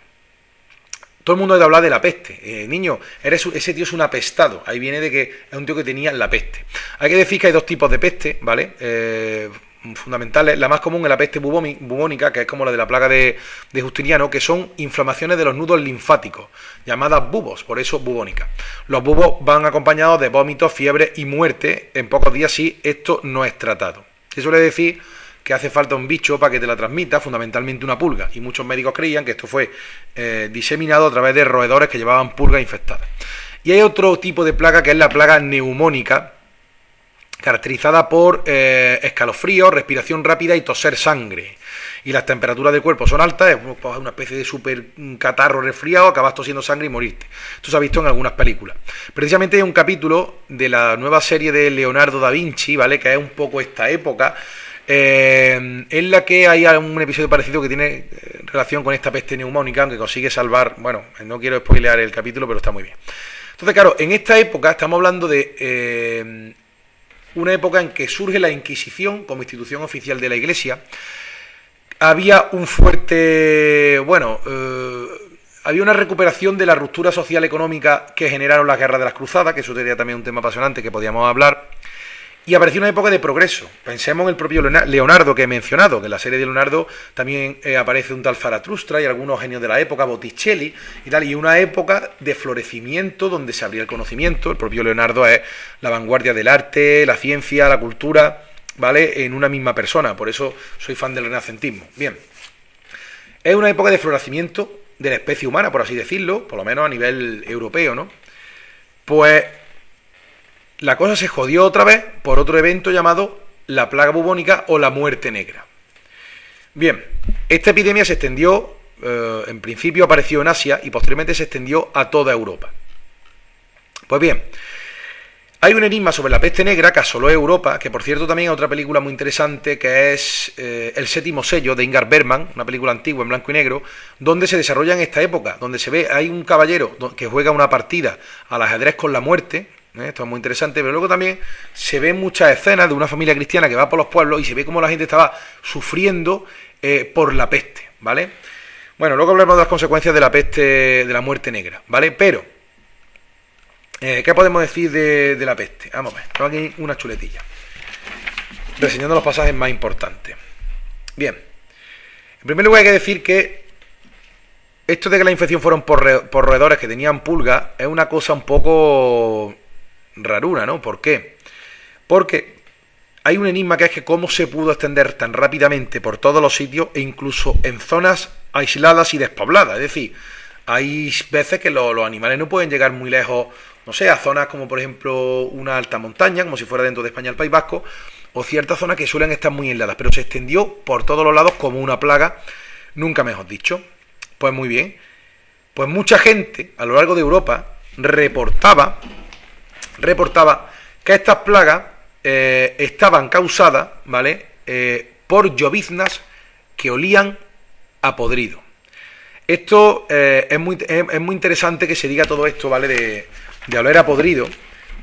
Todo el mundo ha de hablar de la peste. Niño, ese tío es un apestado. Ahí viene de que es un tío que tenía la peste. Hay que decir que hay dos tipos de peste, ¿vale? Fundamentales. La más común es la peste bubónica, que es como la de la plaga de Justiniano, que son inflamaciones de los nudos linfáticos, llamadas bubos, por eso bubónica. Los bubos van acompañados de vómitos, fiebre y muerte en pocos días si esto no es tratado. Se suele decir que hace falta un bicho para que te la transmita, fundamentalmente una pulga, y muchos médicos creían que esto fue diseminado a través de roedores que llevaban pulgas infectadas. Y hay otro tipo de plaga que es la plaga neumónica, caracterizada por escalofríos, respiración rápida y toser sangre. Y las temperaturas del cuerpo son altas, es una especie de super catarro resfriado, acabas tosiendo sangre y morirte. Esto se ha visto en algunas películas. Precisamente hay un capítulo de la nueva serie de Leonardo da Vinci, ¿vale? Que es un poco esta época, en la que hay un episodio parecido que tiene relación con esta peste neumónica, aunque consigue salvar, bueno, no quiero spoilear el capítulo, pero está muy bien. Entonces, claro, en esta época estamos hablando de una época en que surge la Inquisición como institución oficial de la Iglesia, había un fuerte, bueno, había una recuperación de la ruptura social económica que generaron las guerras de las cruzadas, que eso sería también un tema apasionante que podíamos hablar, y apareció una época de progreso. Pensemos en el propio Leonardo que he mencionado, que en la serie de Leonardo también aparece un tal Zaratustra y algunos genios de la época, Botticelli y tal, y una época de florecimiento donde se abría el conocimiento. El propio Leonardo es la vanguardia del arte, la ciencia, la cultura, ¿vale?, en una misma persona. Por eso soy fan del renacentismo. Bien, es una época de florecimiento de la especie humana, por así decirlo, por lo menos a nivel europeo, ¿no? Pues la cosa se jodió otra vez por otro evento llamado la plaga bubónica o la muerte negra. Bien, esta epidemia se extendió, en principio apareció en Asia y posteriormente se extendió a toda Europa. Pues bien, hay un enigma sobre la peste negra que asoló Europa, que por cierto también hay otra película muy interesante que es El séptimo sello de Ingmar Bergman, una película antigua en blanco y negro, donde se desarrolla en esta época, donde se ve, hay un caballero que juega una partida al ajedrez con la muerte. Esto es muy interesante, pero luego también se ven muchas escenas de una familia cristiana que va por los pueblos y se ve cómo la gente estaba sufriendo por la peste, ¿vale? Bueno, luego hablaremos de las consecuencias de la peste, de la muerte negra, ¿vale? Pero, ¿qué podemos decir de la peste? Vamos a ver, tengo aquí una chuletilla, reseñando los pasajes más importantes. Bien, en primer lugar hay que decir que esto de que la infección fueron por roedores que tenían pulgas es una cosa un poco raruna, ¿no? ¿Por qué? Porque hay un enigma que es que cómo se pudo extender tan rápidamente por todos los sitios e incluso en zonas aisladas y despobladas. Es decir, hay veces que los animales no pueden llegar muy lejos, no sé, a zonas como por ejemplo una alta montaña, como si fuera dentro de España el País Vasco, o ciertas zonas que suelen estar muy heladas, pero se extendió por todos los lados como una plaga, nunca mejor dicho. Pues muy bien, pues mucha gente a lo largo de Europa reportaba que estas plagas estaban causadas, ¿vale?, por lloviznas que olían a podrido. Esto es muy interesante que se diga todo esto, ¿vale?, de oler a podrido,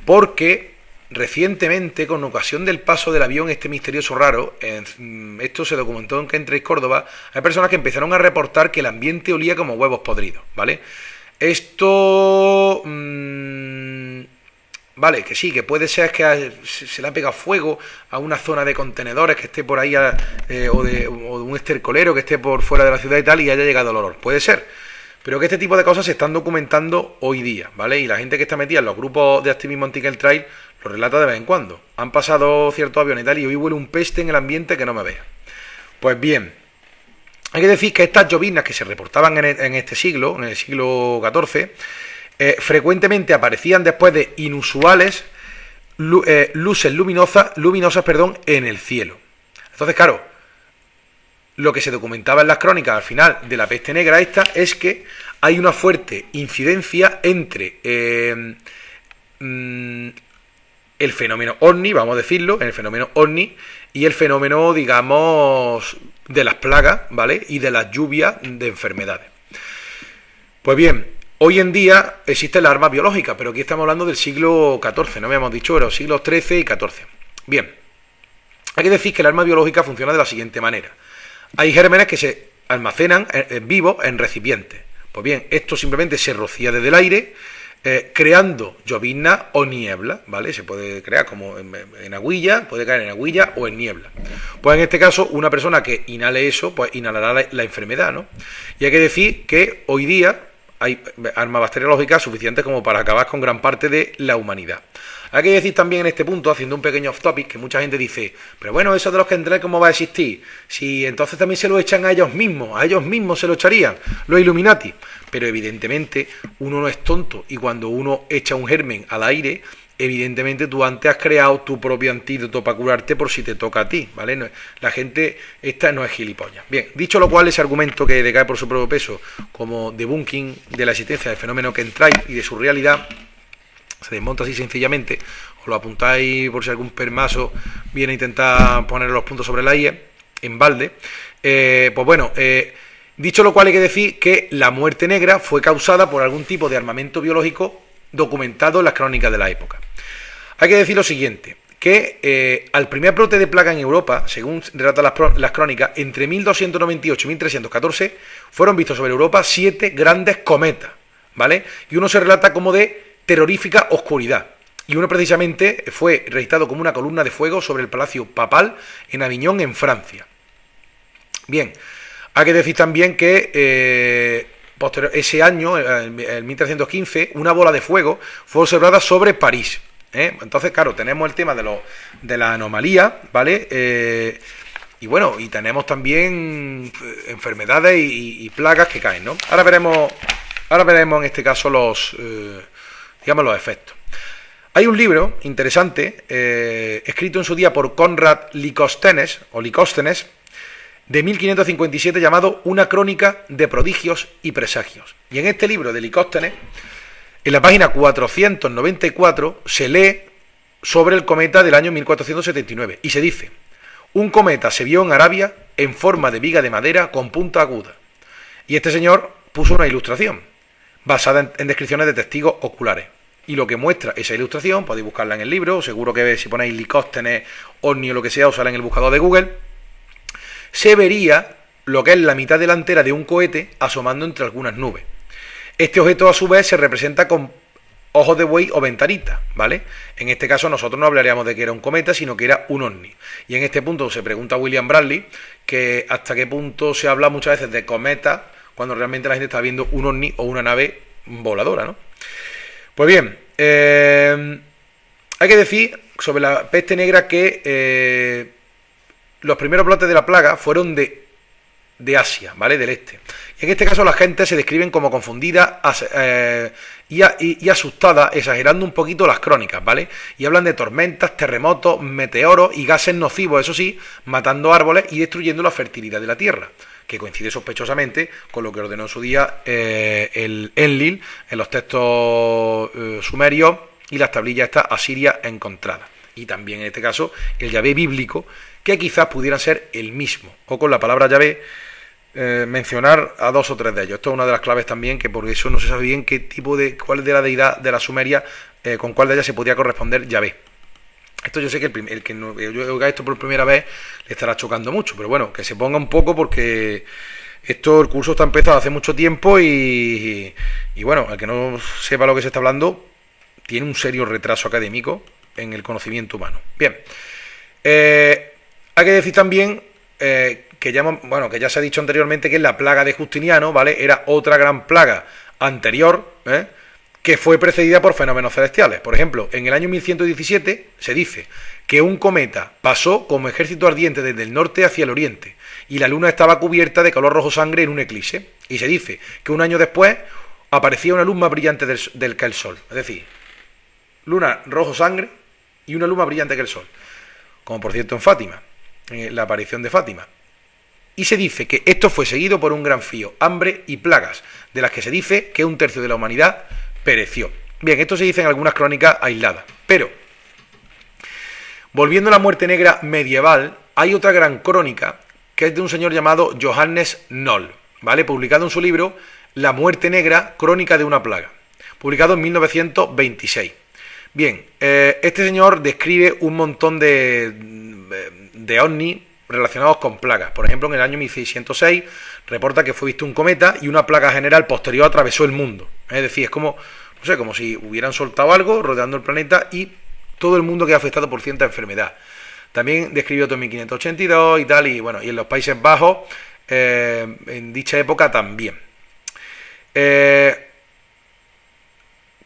porque recientemente, con ocasión del paso del avión este misterioso raro, esto se documentó en Kentrade, Córdoba, hay personas que empezaron a reportar que el ambiente olía como huevos podridos, ¿vale? Esto vale, que sí, que puede ser que se le ha pegado fuego a una zona de contenedores que esté por ahí, o de un estercolero que esté por fuera de la ciudad y tal, y haya llegado el olor. Puede ser, pero que este tipo de cosas se están documentando hoy día, ¿vale? Y la gente que está metida en los grupos de activismo anti-Ticket Trail lo relata de vez en cuando. Han pasado ciertos aviones y tal, y hoy huele un peste en el ambiente que no me vea. Pues bien, hay que decir que estas lloviznas que se reportaban en este siglo, en el siglo XIV, frecuentemente aparecían después de inusuales luces luminosas, en el cielo. Entonces, claro, lo que se documentaba en las crónicas al final de la peste negra esta es que hay una fuerte incidencia entre el fenómeno ovni, vamos a decirlo, el fenómeno ovni y el fenómeno, digamos, de las plagas, ¿vale?, y de las lluvias de enfermedades. Pues bien, hoy en día existen las armas biológicas, pero aquí estamos hablando del siglo XIV, no habíamos dicho, era los siglos XIII y XIV. Bien, hay que decir que el arma biológica funciona de la siguiente manera. Hay gérmenes que se almacenan vivos en recipientes. Pues bien, esto simplemente se rocía desde el aire, creando llovizna o niebla, ¿vale? Se puede crear como en agüilla, puede caer en agüilla o en niebla. Pues en este caso, una persona que inhale eso, pues inhalará la enfermedad, ¿no? Y hay que decir que hoy día hay armas bacteriológicas suficientes como para acabar con gran parte de la humanidad. Hay que decir también en este punto, haciendo un pequeño off topic, que mucha gente dice, pero bueno, eso de los chemtrails, ¿cómo va a existir? Si entonces también se lo echan a ellos mismos se lo echarían, los Illuminati. Pero evidentemente uno no es tonto, y cuando uno echa un germen al aire, evidentemente tú antes has creado tu propio antídoto para curarte por si te toca a ti, ¿vale? No, la gente esta no es gilipollas. Bien, dicho lo cual, ese argumento que decae por su propio peso como debunking de la existencia del fenómeno chemtrail y de su realidad se desmonta así sencillamente. Os lo apuntáis por si algún permaso viene a intentar poner los puntos sobre la IE en balde. Pues bueno, dicho lo cual, hay que decir que la muerte negra fue causada por algún tipo de armamento biológico documentado en las crónicas de la época. Hay que decir lo siguiente, que al primer brote de plaga en Europa, según relatan las crónicas, entre 1298 y 1314 fueron vistos sobre Europa 7 grandes cometas, ¿vale? Y uno se relata como de terrorífica oscuridad. Y uno precisamente fue registrado como una columna de fuego sobre el Palacio Papal en Aviñón, en Francia. Bien, hay que decir también que ese año, el 1315, una bola de fuego fue observada sobre París. Entonces, claro, tenemos el tema de la anomalía, ¿vale? Y bueno, y tenemos también enfermedades y plagas que caen, ¿no? Ahora veremos en este caso los efectos. Hay un libro interesante, escrito en su día por Conrad Licóstenes, de 1557, llamado Una crónica de prodigios y presagios. Y en este libro de Licóstenes, en la página 494, se lee sobre el cometa del año 1479 y se dice: un cometa se vio en Arabia en forma de viga de madera con punta aguda. Y este señor puso una ilustración basada en descripciones de testigos oculares. Y lo que muestra esa ilustración, podéis buscarla en el libro, seguro que si ponéis Licóstenes, OVNI o lo que sea, os sale en el buscador de Google, se vería lo que es la mitad delantera de un cohete asomando entre algunas nubes. Este objeto a su vez se representa con ojos de buey o ventanitas, ¿vale? En este caso nosotros no hablaríamos de que era un cometa, sino que era un ovni. Y en este punto se pregunta William Bradley que hasta qué punto se habla muchas veces de cometa cuando realmente la gente está viendo un ovni o una nave voladora, ¿no? Pues bien, hay que decir sobre la peste negra que los primeros brotes de la plaga fueron de Asia, ¿vale? Del este. Y en este caso la gente se describen como confundida y asustada, exagerando un poquito las crónicas, ¿vale? Y hablan de tormentas, terremotos, meteoros y gases nocivos, eso sí, matando árboles y destruyendo la fertilidad de la tierra, que coincide sospechosamente con lo que ordenó en su día el Enlil en los textos sumerios y las tablillas estas asirias encontradas. Y también en este caso el Yahvé bíblico, que quizás pudieran ser el mismo, o con la palabra Yahvé mencionar a 2 o 3 de ellos. Esto es una de las claves también, que por eso no se sabe bien cuál de la deidad de la Sumeria, con cuál de ellas se podía corresponder Yahvé. Esto yo sé que el que oiga esto por primera vez le estará chocando mucho, pero bueno, que se ponga un poco porque el curso está empezado hace mucho tiempo y bueno, el que no sepa lo que se está hablando tiene un serio retraso académico en el conocimiento humano. Bien, hay que decir también que ya se ha dicho anteriormente que la plaga de Justiniano, ¿vale? Era otra gran plaga anterior, que fue precedida por fenómenos celestiales. Por ejemplo, en el año 1117 se dice que un cometa pasó como ejército ardiente desde el norte hacia el oriente y la luna estaba cubierta de color rojo sangre en un eclipse. Y se dice que un año después aparecía una luz más brillante que el sol. Es decir, luna rojo sangre y una luz más brillante que el sol. Como por cierto en Fátima, en la aparición de Fátima. Y se dice que esto fue seguido por un gran frío, hambre y plagas, de las que se dice que 1/3 de la humanidad pereció. Bien, esto se dice en algunas crónicas aisladas, pero volviendo a la muerte negra medieval, hay otra gran crónica que es de un señor llamado Johannes Knoll, ¿vale? Publicado en su libro La muerte negra, crónica de una plaga, publicado en 1926. Bien, este señor describe un montón de ovnis relacionados con plagas. Por ejemplo, en el año 1606 reporta que fue visto un cometa y una plaga general posterior atravesó el mundo. Es decir, es como si hubieran soltado algo rodeando el planeta y todo el mundo queda afectado por cierta enfermedad. También describió otro en 1582 y tal, y bueno, y en los Países Bajos, en dicha época también. ¿Qué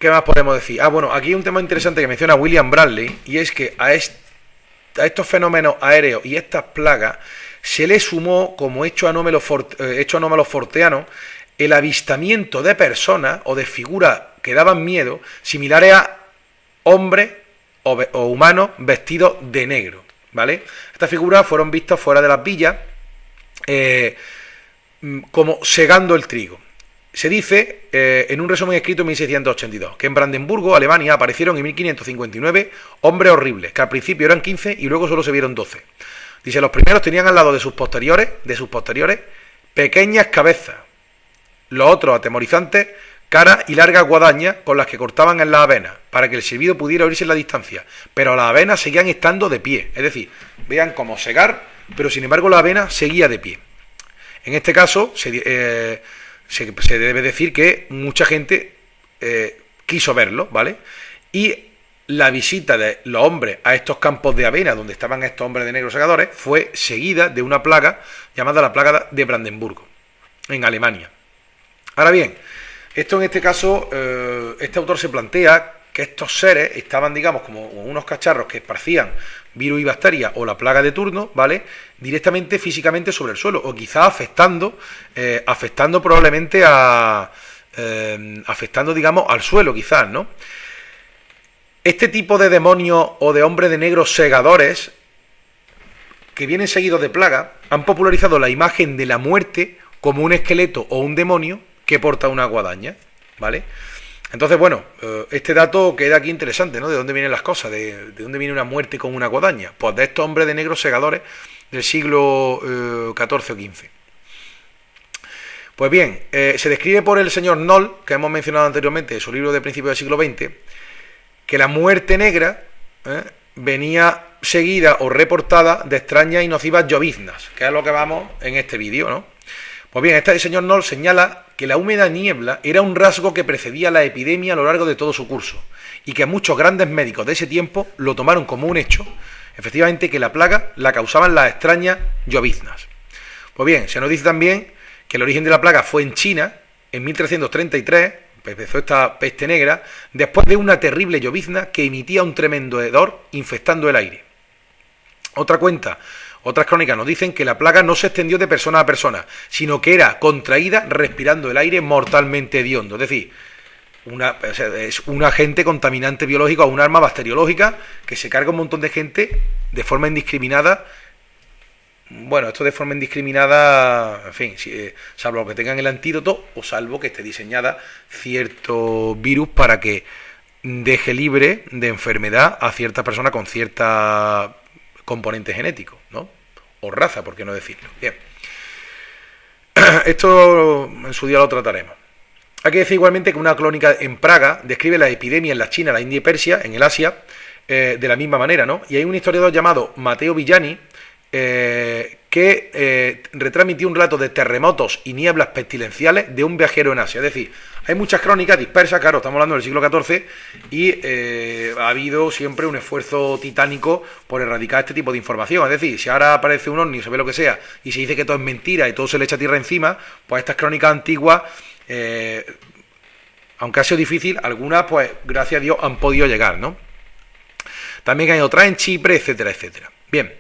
más podemos decir? Bueno, aquí hay un tema interesante que menciona William Bradley, y es que a estos fenómenos aéreos y estas plagas se le sumó como hecho anómalo forteano el avistamiento de personas o de figuras que daban miedo, similares a hombres o humanos vestidos de negro, ¿vale? Estas figuras fueron vistas fuera de las villas como segando el trigo. Se dice, en un resumen escrito en 1682, que en Brandenburgo, Alemania, aparecieron en 1559 hombres horribles, que al principio eran 15 y luego solo se vieron 12. Dice, los primeros tenían al lado de sus posteriores, pequeñas cabezas. Los otros, atemorizantes, cara y larga guadaña con las que cortaban en las avenas, para que el silbido pudiera oírse en la distancia, pero las avenas seguían estando de pie, es decir, vean cómo segar, pero sin embargo la avena seguía de pie. En este caso se debe decir que mucha gente quiso verlo, ¿vale? Y la visita de los hombres a estos campos de avena, donde estaban estos hombres de negros segadores, fue seguida de una plaga llamada la plaga de Brandenburgo, en Alemania. Ahora bien, esto en este caso, este autor se plantea que estos seres estaban, digamos, como unos cacharros que esparcían virus y bacterias o la plaga de turno, ¿vale? Directamente físicamente sobre el suelo, o quizás afectando probablemente afectando, digamos, al suelo, quizás, ¿no? Este tipo de demonios o de hombres de negros segadores, que vienen seguidos de plaga, han popularizado la imagen de la muerte como un esqueleto o un demonio que porta una guadaña, ¿vale? Entonces, bueno, este dato queda aquí interesante, ¿no? ¿De dónde vienen las cosas? ¿De dónde viene una muerte con una guadaña? Pues de estos hombres de negros segadores del siglo XIV o XV. Pues bien, se describe por el señor Noll, que hemos mencionado anteriormente en su libro de principios del siglo XX, que la muerte negra venía seguida o reportada de extrañas y nocivas lloviznas, que es lo que vamos en este vídeo, ¿no? Pues bien, este señor Noll señala que la húmeda niebla era un rasgo que precedía la epidemia a lo largo de todo su curso, y que muchos grandes médicos de ese tiempo lo tomaron como un hecho, efectivamente, que la plaga la causaban las extrañas lloviznas. Pues bien, se nos dice también que el origen de la plaga fue en China, en 1333, empezó esta peste negra, después de una terrible llovizna que emitía un tremendo hedor infectando el aire. Otras crónicas nos dicen que la plaga no se extendió de persona a persona, sino que era contraída respirando el aire mortalmente hediondo. Es decir, es un agente contaminante biológico o un arma bacteriológica que se carga un montón de gente de forma indiscriminada. Bueno, esto de forma indiscriminada, en fin, salvo que tengan el antídoto o salvo que esté diseñada cierto virus para que deje libre de enfermedad a cierta persona con cierta componente genético, ¿no? O raza, por qué no decirlo. Bien. Esto en su día lo trataremos. Hay que decir igualmente que una crónica en Praga describe la epidemia en la China, la India y Persia, en el Asia, de la misma manera, ¿no? Y hay un historiador llamado Matteo Villani que retransmitió un relato de terremotos y nieblas pestilenciales de un viajero en Asia. Es decir, hay muchas crónicas dispersas, claro, estamos hablando del siglo XIV, y ha habido siempre un esfuerzo titánico por erradicar este tipo de información. Es decir, si ahora aparece un ovni, se ve lo que sea, y se dice que todo es mentira y todo se le echa tierra encima, pues estas crónicas antiguas, aunque ha sido difícil, algunas, pues, gracias a Dios, han podido llegar, ¿no? También hay otras en Chipre, etcétera, etcétera. Bien.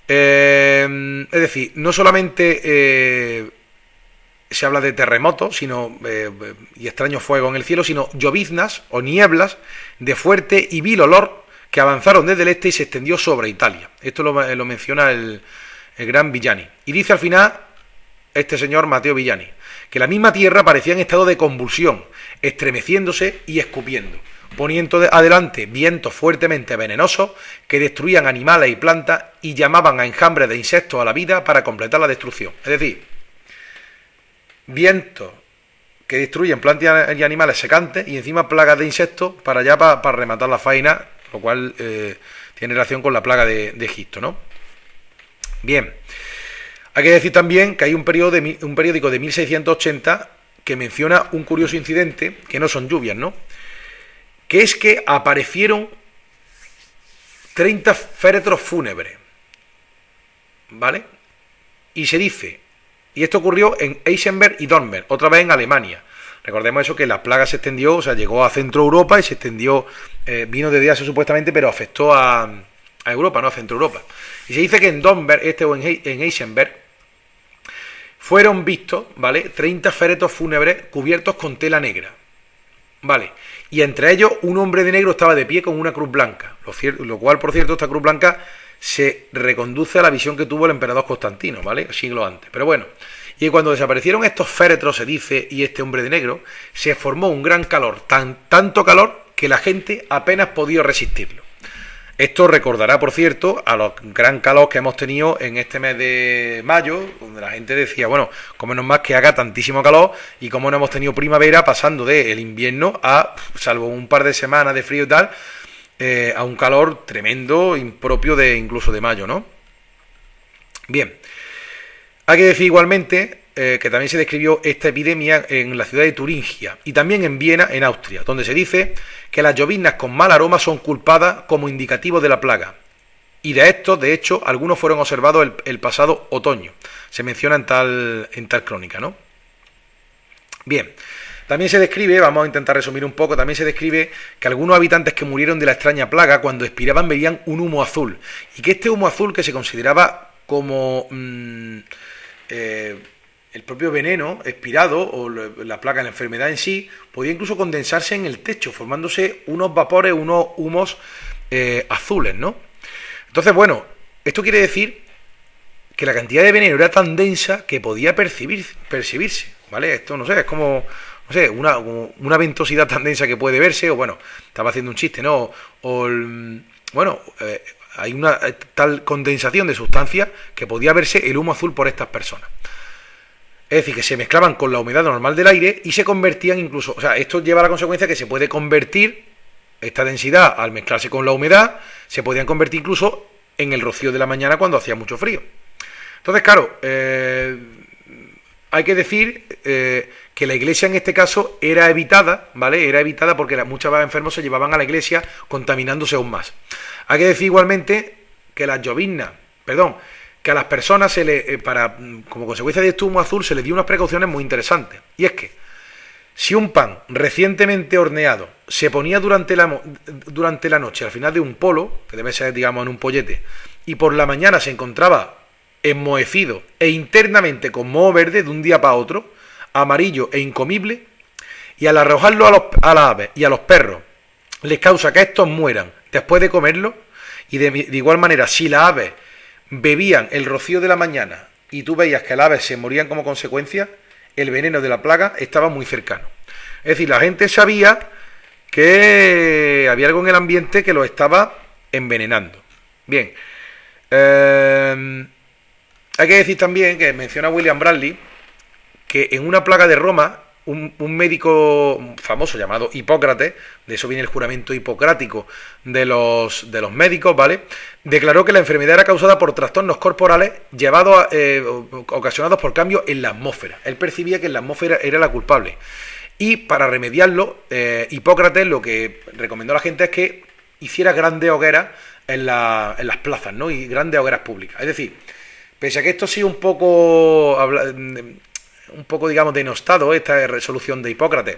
Es decir, no solamente se habla de terremotos y extraños fuegos en el cielo, sino lloviznas o nieblas de fuerte y vil olor que avanzaron desde el este y se extendió sobre Italia. Esto lo menciona el gran Villani. Y dice al final este señor Matteo Villani que la misma tierra parecía en estado de convulsión, estremeciéndose y escupiendo, poniendo adelante vientos fuertemente venenosos que destruían animales y plantas y llamaban a enjambres de insectos a la vida para completar la destrucción. Es decir, vientos que destruyen plantas y animales secantes y encima plagas de insectos para rematar la faena, lo cual tiene relación con la plaga de Egipto, ¿no? Bien, hay que decir también que hay un periódico de 1680 que menciona un curioso incidente, que no son lluvias, ¿no?, que es que aparecieron 30 féretros fúnebres, ¿vale? Y se dice, y esto ocurrió en Eisenberg y Dornberg, otra vez en Alemania. Recordemos eso, que la plaga se extendió, o sea, llegó a Centro Europa y se extendió, vino desde Asia supuestamente, pero afectó a Europa, no a Centro Europa. Y se dice que en Dornberg, o en Eisenberg, fueron vistos, ¿vale?, 30 féretros fúnebres cubiertos con tela negra, ¿vale? Y entre ellos un hombre de negro estaba de pie con una cruz blanca, lo cual, por cierto, esta cruz blanca se reconduce a la visión que tuvo el emperador Constantino, ¿vale?, siglos antes. Pero bueno, y cuando desaparecieron estos féretros, se dice, y este hombre de negro, se formó un gran calor, tanto calor que la gente apenas podía resistirlo. Esto recordará, por cierto, a los gran calor que hemos tenido en este mes de mayo, donde la gente decía, bueno, cómo no es más que haga tantísimo calor y cómo no hemos tenido primavera pasando del invierno a, salvo un par de semanas de frío y tal, a un calor tremendo, impropio de incluso de mayo, ¿no? Bien, hay que decir igualmente que también se describió esta epidemia en la ciudad de Turingia y también en Viena, en Austria, donde se dice que las lloviznas con mal aroma son culpadas como indicativos de la plaga. Y de estos, de hecho, algunos fueron observados el pasado otoño. Se menciona en tal crónica, ¿no? Bien, también se describe, vamos a intentar resumir un poco, también se describe que algunos habitantes que murieron de la extraña plaga, cuando expiraban veían un humo azul. Y que este humo azul, que se consideraba como el propio veneno expirado o la plaga, la enfermedad en sí, podía incluso condensarse en el techo, formándose unos vapores, unos humos azules, ¿no? Entonces, bueno, esto quiere decir que la cantidad de veneno era tan densa que podía percibirse, ¿vale? Esto, no sé, es como, no sé, una ventosidad tan densa que puede verse, o bueno, estaba haciendo un chiste, ¿no? Hay una tal condensación de sustancias que podía verse el humo azul por estas personas. Es decir, que se mezclaban con la humedad normal del aire y se convertían incluso, o sea, esto lleva a la consecuencia que se puede convertir esta densidad al mezclarse con la humedad, se podían convertir incluso en el rocío de la mañana cuando hacía mucho frío. Entonces, claro, hay que decir que la iglesia en este caso era evitada, ¿vale? Era evitada porque muchos enfermos se llevaban a la iglesia contaminándose aún más. Hay que decir igualmente que las lloviznas, que a las personas como consecuencia de este humo azul se les dio unas precauciones muy interesantes. Y es que si un pan recientemente horneado se ponía durante la noche al final de un polo, que debe ser, digamos, en un pollete, y por la mañana se encontraba enmohecido e internamente con moho verde de un día para otro, amarillo e incomible, y al arrojarlo a las aves y a los perros les causa que estos mueran después de comerlo, y de igual manera si las aves bebían el rocío de la mañana y tú veías que las aves se morían como consecuencia, el veneno de la plaga estaba muy cercano. Es decir, la gente sabía que había algo en el ambiente que lo estaba envenenando. Bien, hay que decir también que menciona William Bradley que en una plaga de Roma un médico famoso llamado Hipócrates, de eso viene el juramento hipocrático de los médicos, ¿vale? Declaró que la enfermedad era causada por trastornos corporales ocasionados por cambios en la atmósfera. Él percibía que la atmósfera era la culpable. Y para remediarlo, Hipócrates lo que recomendó a la gente es que hiciera grandes hogueras en las plazas, ¿no? Y grandes hogueras públicas. Es decir, pese a que esto sí un poco, digamos, denostado, esta resolución de Hipócrates,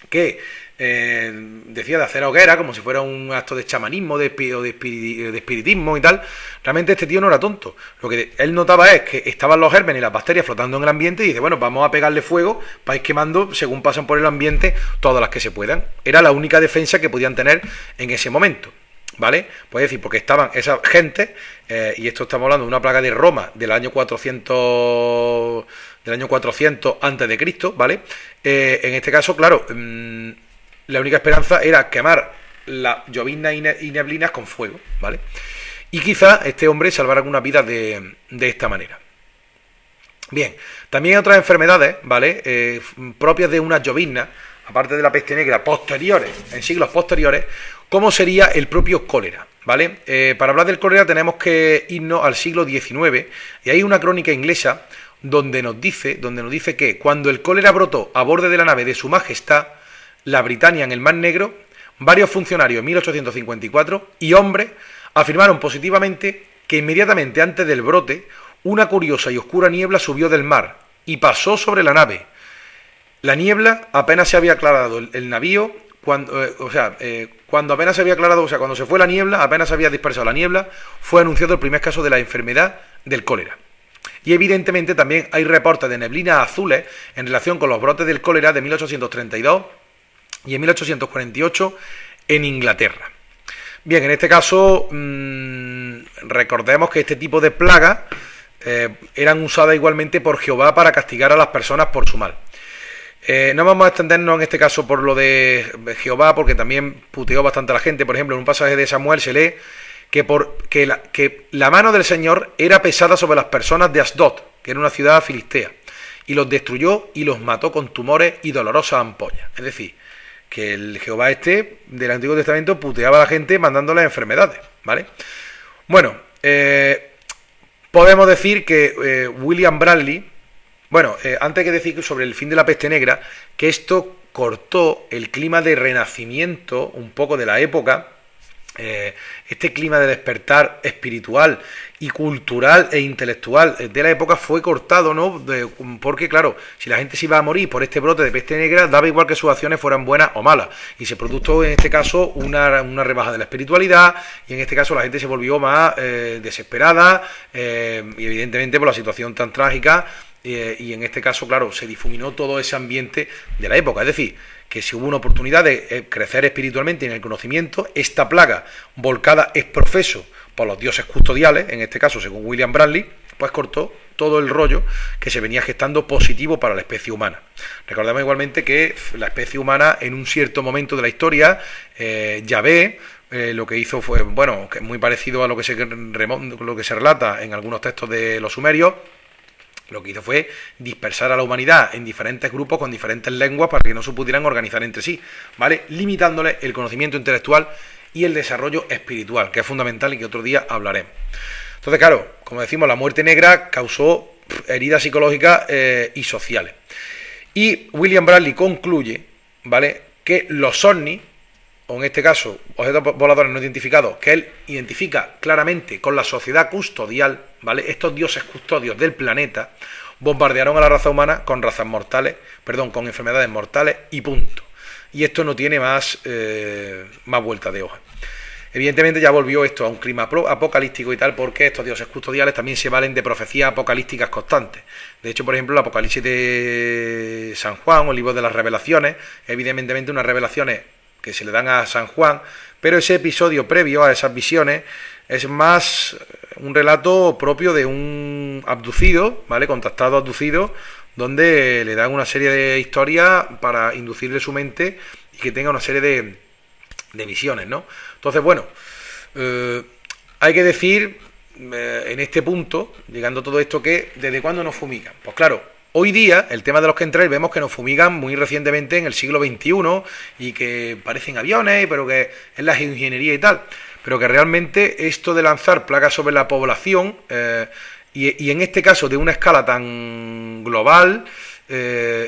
que decía de hacer hoguera como si fuera un acto de chamanismo, de espiritismo y tal. Realmente este tío no era tonto. Lo que él notaba es que estaban los gérmenes y las bacterias flotando en el ambiente y dice, bueno, vamos a pegarle fuego para ir quemando según pasan por el ambiente todas las que se puedan. Era la única defensa que podían tener en ese momento, ¿vale? Pues decir, porque estaban esas gentes, y esto estamos hablando de una plaga de Roma del año 400 antes de Cristo, ¿vale? En este caso, claro, la única esperanza era quemar las lloviznas y neblinas con fuego, ¿vale? Y quizá este hombre salvara algunas vidas de esta manera. Bien, también hay otras enfermedades, ¿vale? Propias de unas lloviznas, aparte de la peste negra, en siglos posteriores, como sería el propio cólera, ¿vale? Para hablar del cólera tenemos que irnos al siglo XIX, y hay una crónica inglesa donde nos dice que cuando el cólera brotó a borde de la nave de Su Majestad, la Britania en el Mar Negro, varios funcionarios en 1854 y hombres afirmaron positivamente que inmediatamente antes del brote, una curiosa y oscura niebla subió del mar y pasó sobre la nave. La niebla apenas se había aclarado el navío, cuando apenas se había aclarado, cuando se fue la niebla, apenas se había dispersado la niebla, fue anunciado el primer caso de la enfermedad del cólera. Y evidentemente también hay reportes de neblinas azules en relación con los brotes del cólera de 1832 y en 1848 en Inglaterra. Bien, en este caso recordemos que este tipo de plagas eran usadas igualmente por Jehová para castigar a las personas por su mal. No vamos a extendernos en este caso por lo de Jehová, porque también puteó bastante a la gente. Por ejemplo, en un pasaje de Samuel se lee que la mano del Señor era pesada sobre las personas de Asdod, que era una ciudad filistea, y los destruyó y los mató con tumores y dolorosas ampollas. Es decir, que el Jehová del Antiguo Testamento puteaba a la gente mandándoles enfermedades, ¿vale? Bueno, podemos decir que William Bradley, antes que decir sobre el fin de la peste negra, que esto cortó el clima de renacimiento un poco de la época, este clima de despertar espiritual y cultural e intelectual de la época fue cortado, ¿no? Porque, claro, si la gente se iba a morir por este brote de peste negra, daba igual que sus acciones fueran buenas o malas. Y se produjo, en este caso, una rebaja de la espiritualidad, y en este caso la gente se volvió más desesperada, y evidentemente por la situación tan trágica, y en este caso, claro, se difuminó todo ese ambiente de la época. Es decir, que si hubo una oportunidad de crecer espiritualmente en el conocimiento, esta plaga volcada es profeso por los dioses custodiales, en este caso según William Bradley, pues cortó todo el rollo que se venía gestando positivo para la especie humana. Recordemos igualmente que la especie humana en un cierto momento de la historia, Yahvé, lo que hizo fue, que es muy parecido a lo que se relata en algunos textos de los sumerios. Lo que hizo fue dispersar a la humanidad en diferentes grupos con diferentes lenguas para que no se pudieran organizar entre sí, ¿vale? Limitándole el conocimiento intelectual y el desarrollo espiritual, que es fundamental y que otro día hablaremos. Entonces, claro, como decimos, la muerte negra causó heridas psicológicas y sociales. Y William Bradley concluye, ¿vale?, que los ovnis, o en este caso, objetos voladores no identificados, que él identifica claramente con la sociedad custodial, ¿vale? Estos dioses custodios del planeta bombardearon a la raza humana con con enfermedades mortales y punto. Y esto no tiene más vuelta de hoja. Evidentemente ya volvió esto a un clima apocalíptico y tal, porque estos dioses custodiales también se valen de profecías apocalípticas constantes. De hecho, por ejemplo, el Apocalipsis de San Juan, o el libro de las revelaciones, evidentemente unas revelaciones que se le dan a San Juan, pero ese episodio previo a esas visiones es más un relato propio de un abducido, ¿vale?, contactado abducido, donde le dan una serie de historias para inducirle su mente y que tenga una serie de visiones, ¿no? Entonces, hay que decir en este punto, llegando a todo esto, que ¿desde cuándo nos fumigan? Pues claro, hoy día, el tema de los chemtrails, vemos que nos fumigan muy recientemente en el siglo XXI y que parecen aviones, pero que es la ingeniería y tal. Pero que realmente esto de lanzar plagas sobre la población, y en este caso de una escala tan global,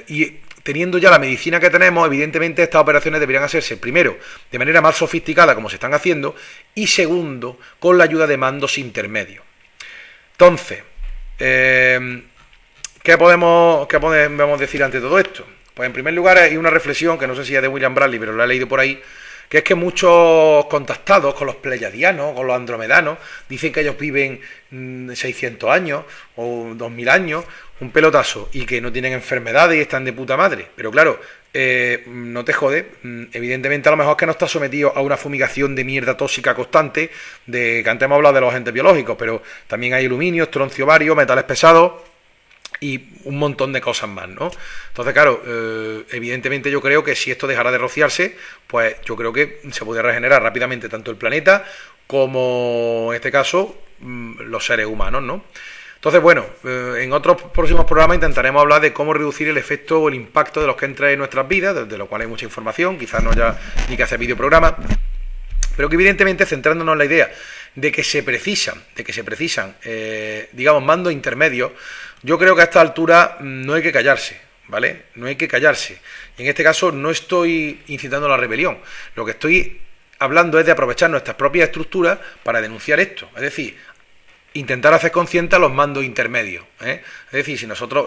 y teniendo ya la medicina que tenemos, evidentemente estas operaciones deberían hacerse, primero, de manera más sofisticada, como se están haciendo, y segundo, con la ayuda de mandos intermedios. Entonces, ¿qué podemos decir ante todo esto? Pues en primer lugar hay una reflexión, que no sé si es de William Bradley, pero la he leído por ahí, que es que muchos contactados con los pleiadianos, con los andromedanos, dicen que ellos viven 600 años o 2000 años, un pelotazo, y que no tienen enfermedades y están de puta madre. Pero claro, no te jode, evidentemente a lo mejor es que no está sometido a una fumigación de mierda tóxica constante, que antes hemos hablado de los agentes biológicos, pero también hay aluminio, estroncio, bario, metales pesados y un montón de cosas más, ¿no? Entonces, claro, evidentemente yo creo que si esto dejara de rociarse, pues yo creo que se puede regenerar rápidamente tanto el planeta como, en este caso, los seres humanos, ¿no? Entonces, en otros próximos programas intentaremos hablar de cómo reducir el efecto o el impacto de los chemtrails en nuestras vidas, de lo cual hay mucha información, quizás no haya ni que hacer videoprograma, pero que evidentemente, centrándonos en la idea de que se precisan, digamos, mandos intermedios, yo creo que a esta altura no hay que callarse, ¿vale? No hay que callarse. Y en este caso no estoy incitando a la rebelión. Lo que estoy hablando es de aprovechar nuestras propias estructuras para denunciar esto. Es decir, intentar hacer conscientes a los mandos intermedios, ¿eh? Es decir, si nosotros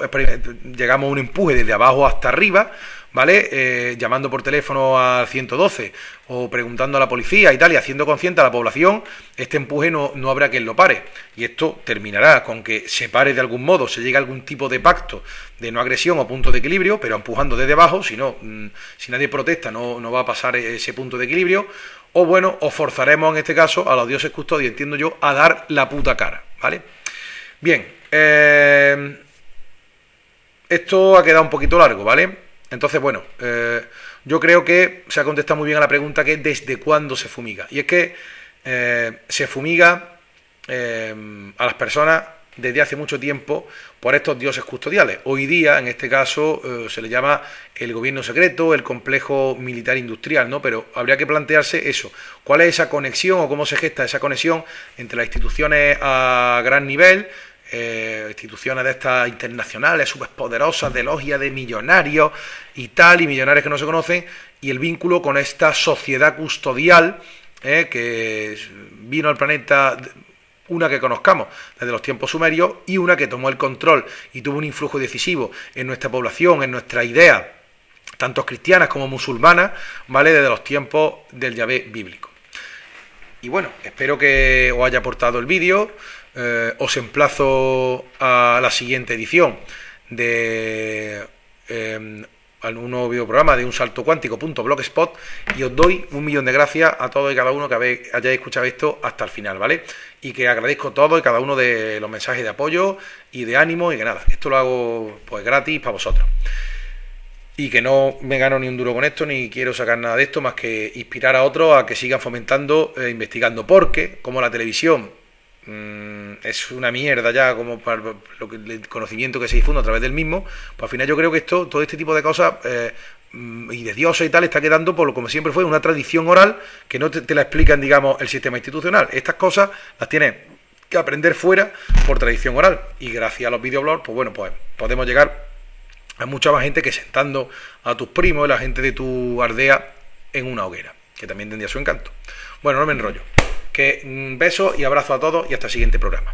llegamos a un empuje desde abajo hasta arriba, ¿vale? Llamando por teléfono al 112 o preguntando a la policía y tal, y haciendo consciente a la población, este empuje no habrá quien lo pare. Y esto terminará con que se pare de algún modo, se llegue a algún tipo de pacto de no agresión o punto de equilibrio, pero empujando desde abajo, si nadie protesta no va a pasar ese punto de equilibrio. O forzaremos en este caso a los dioses custodios, entiendo yo, a dar la puta cara, ¿vale? Bien, esto ha quedado un poquito largo, ¿vale? Entonces, bueno, yo creo que se ha contestado muy bien a la pregunta que es ¿desde cuándo se fumiga? Y es que se fumiga a las personas desde hace mucho tiempo por estos dioses custodiales. Hoy día, en este caso, se le llama el gobierno secreto, el complejo militar industrial, ¿no? Pero habría que plantearse eso, cuál es esa conexión o cómo se gesta esa conexión entre las instituciones a gran nivel, instituciones de estas internacionales, superpoderosas, de logia de millonarios y tal, y millonarios que no se conocen, y el vínculo con esta sociedad custodial que vino al planeta, una que conozcamos desde los tiempos sumerios y una que tomó el control y tuvo un influjo decisivo en nuestra población, en nuestras ideas, tanto cristianas como musulmanas, ¿vale? Desde los tiempos del Yahvé bíblico. Y bueno, espero que os haya aportado el vídeo. Os emplazo a la siguiente edición de un nuevo videoprograma de unsaltocuántico.blogspot y os doy 1.000.000 de gracias a todos y cada uno que hayáis escuchado esto hasta el final, ¿vale? Y que agradezco todo y cada uno de los mensajes de apoyo y de ánimo y que nada, esto lo hago pues gratis para vosotros. Y que no me gano ni un duro con esto, ni quiero sacar nada de esto, más que inspirar a otros a que sigan fomentando, investigando, porque como la televisión es una mierda ya como para el conocimiento que se difunde a través del mismo, pues al final yo creo que todo este tipo de cosas y de dioses y tal está quedando por lo como siempre fue una tradición oral que no te la explican, digamos, el sistema institucional. Estas cosas las tienes que aprender fuera por tradición oral y gracias a los videoblogs, pues bueno, pues podemos llegar a mucha más gente que sentando a tus primos y la gente de tu aldea en una hoguera, que también tendría su encanto. Bueno, no me enrollo. Que besos y abrazo a todos y hasta el siguiente programa.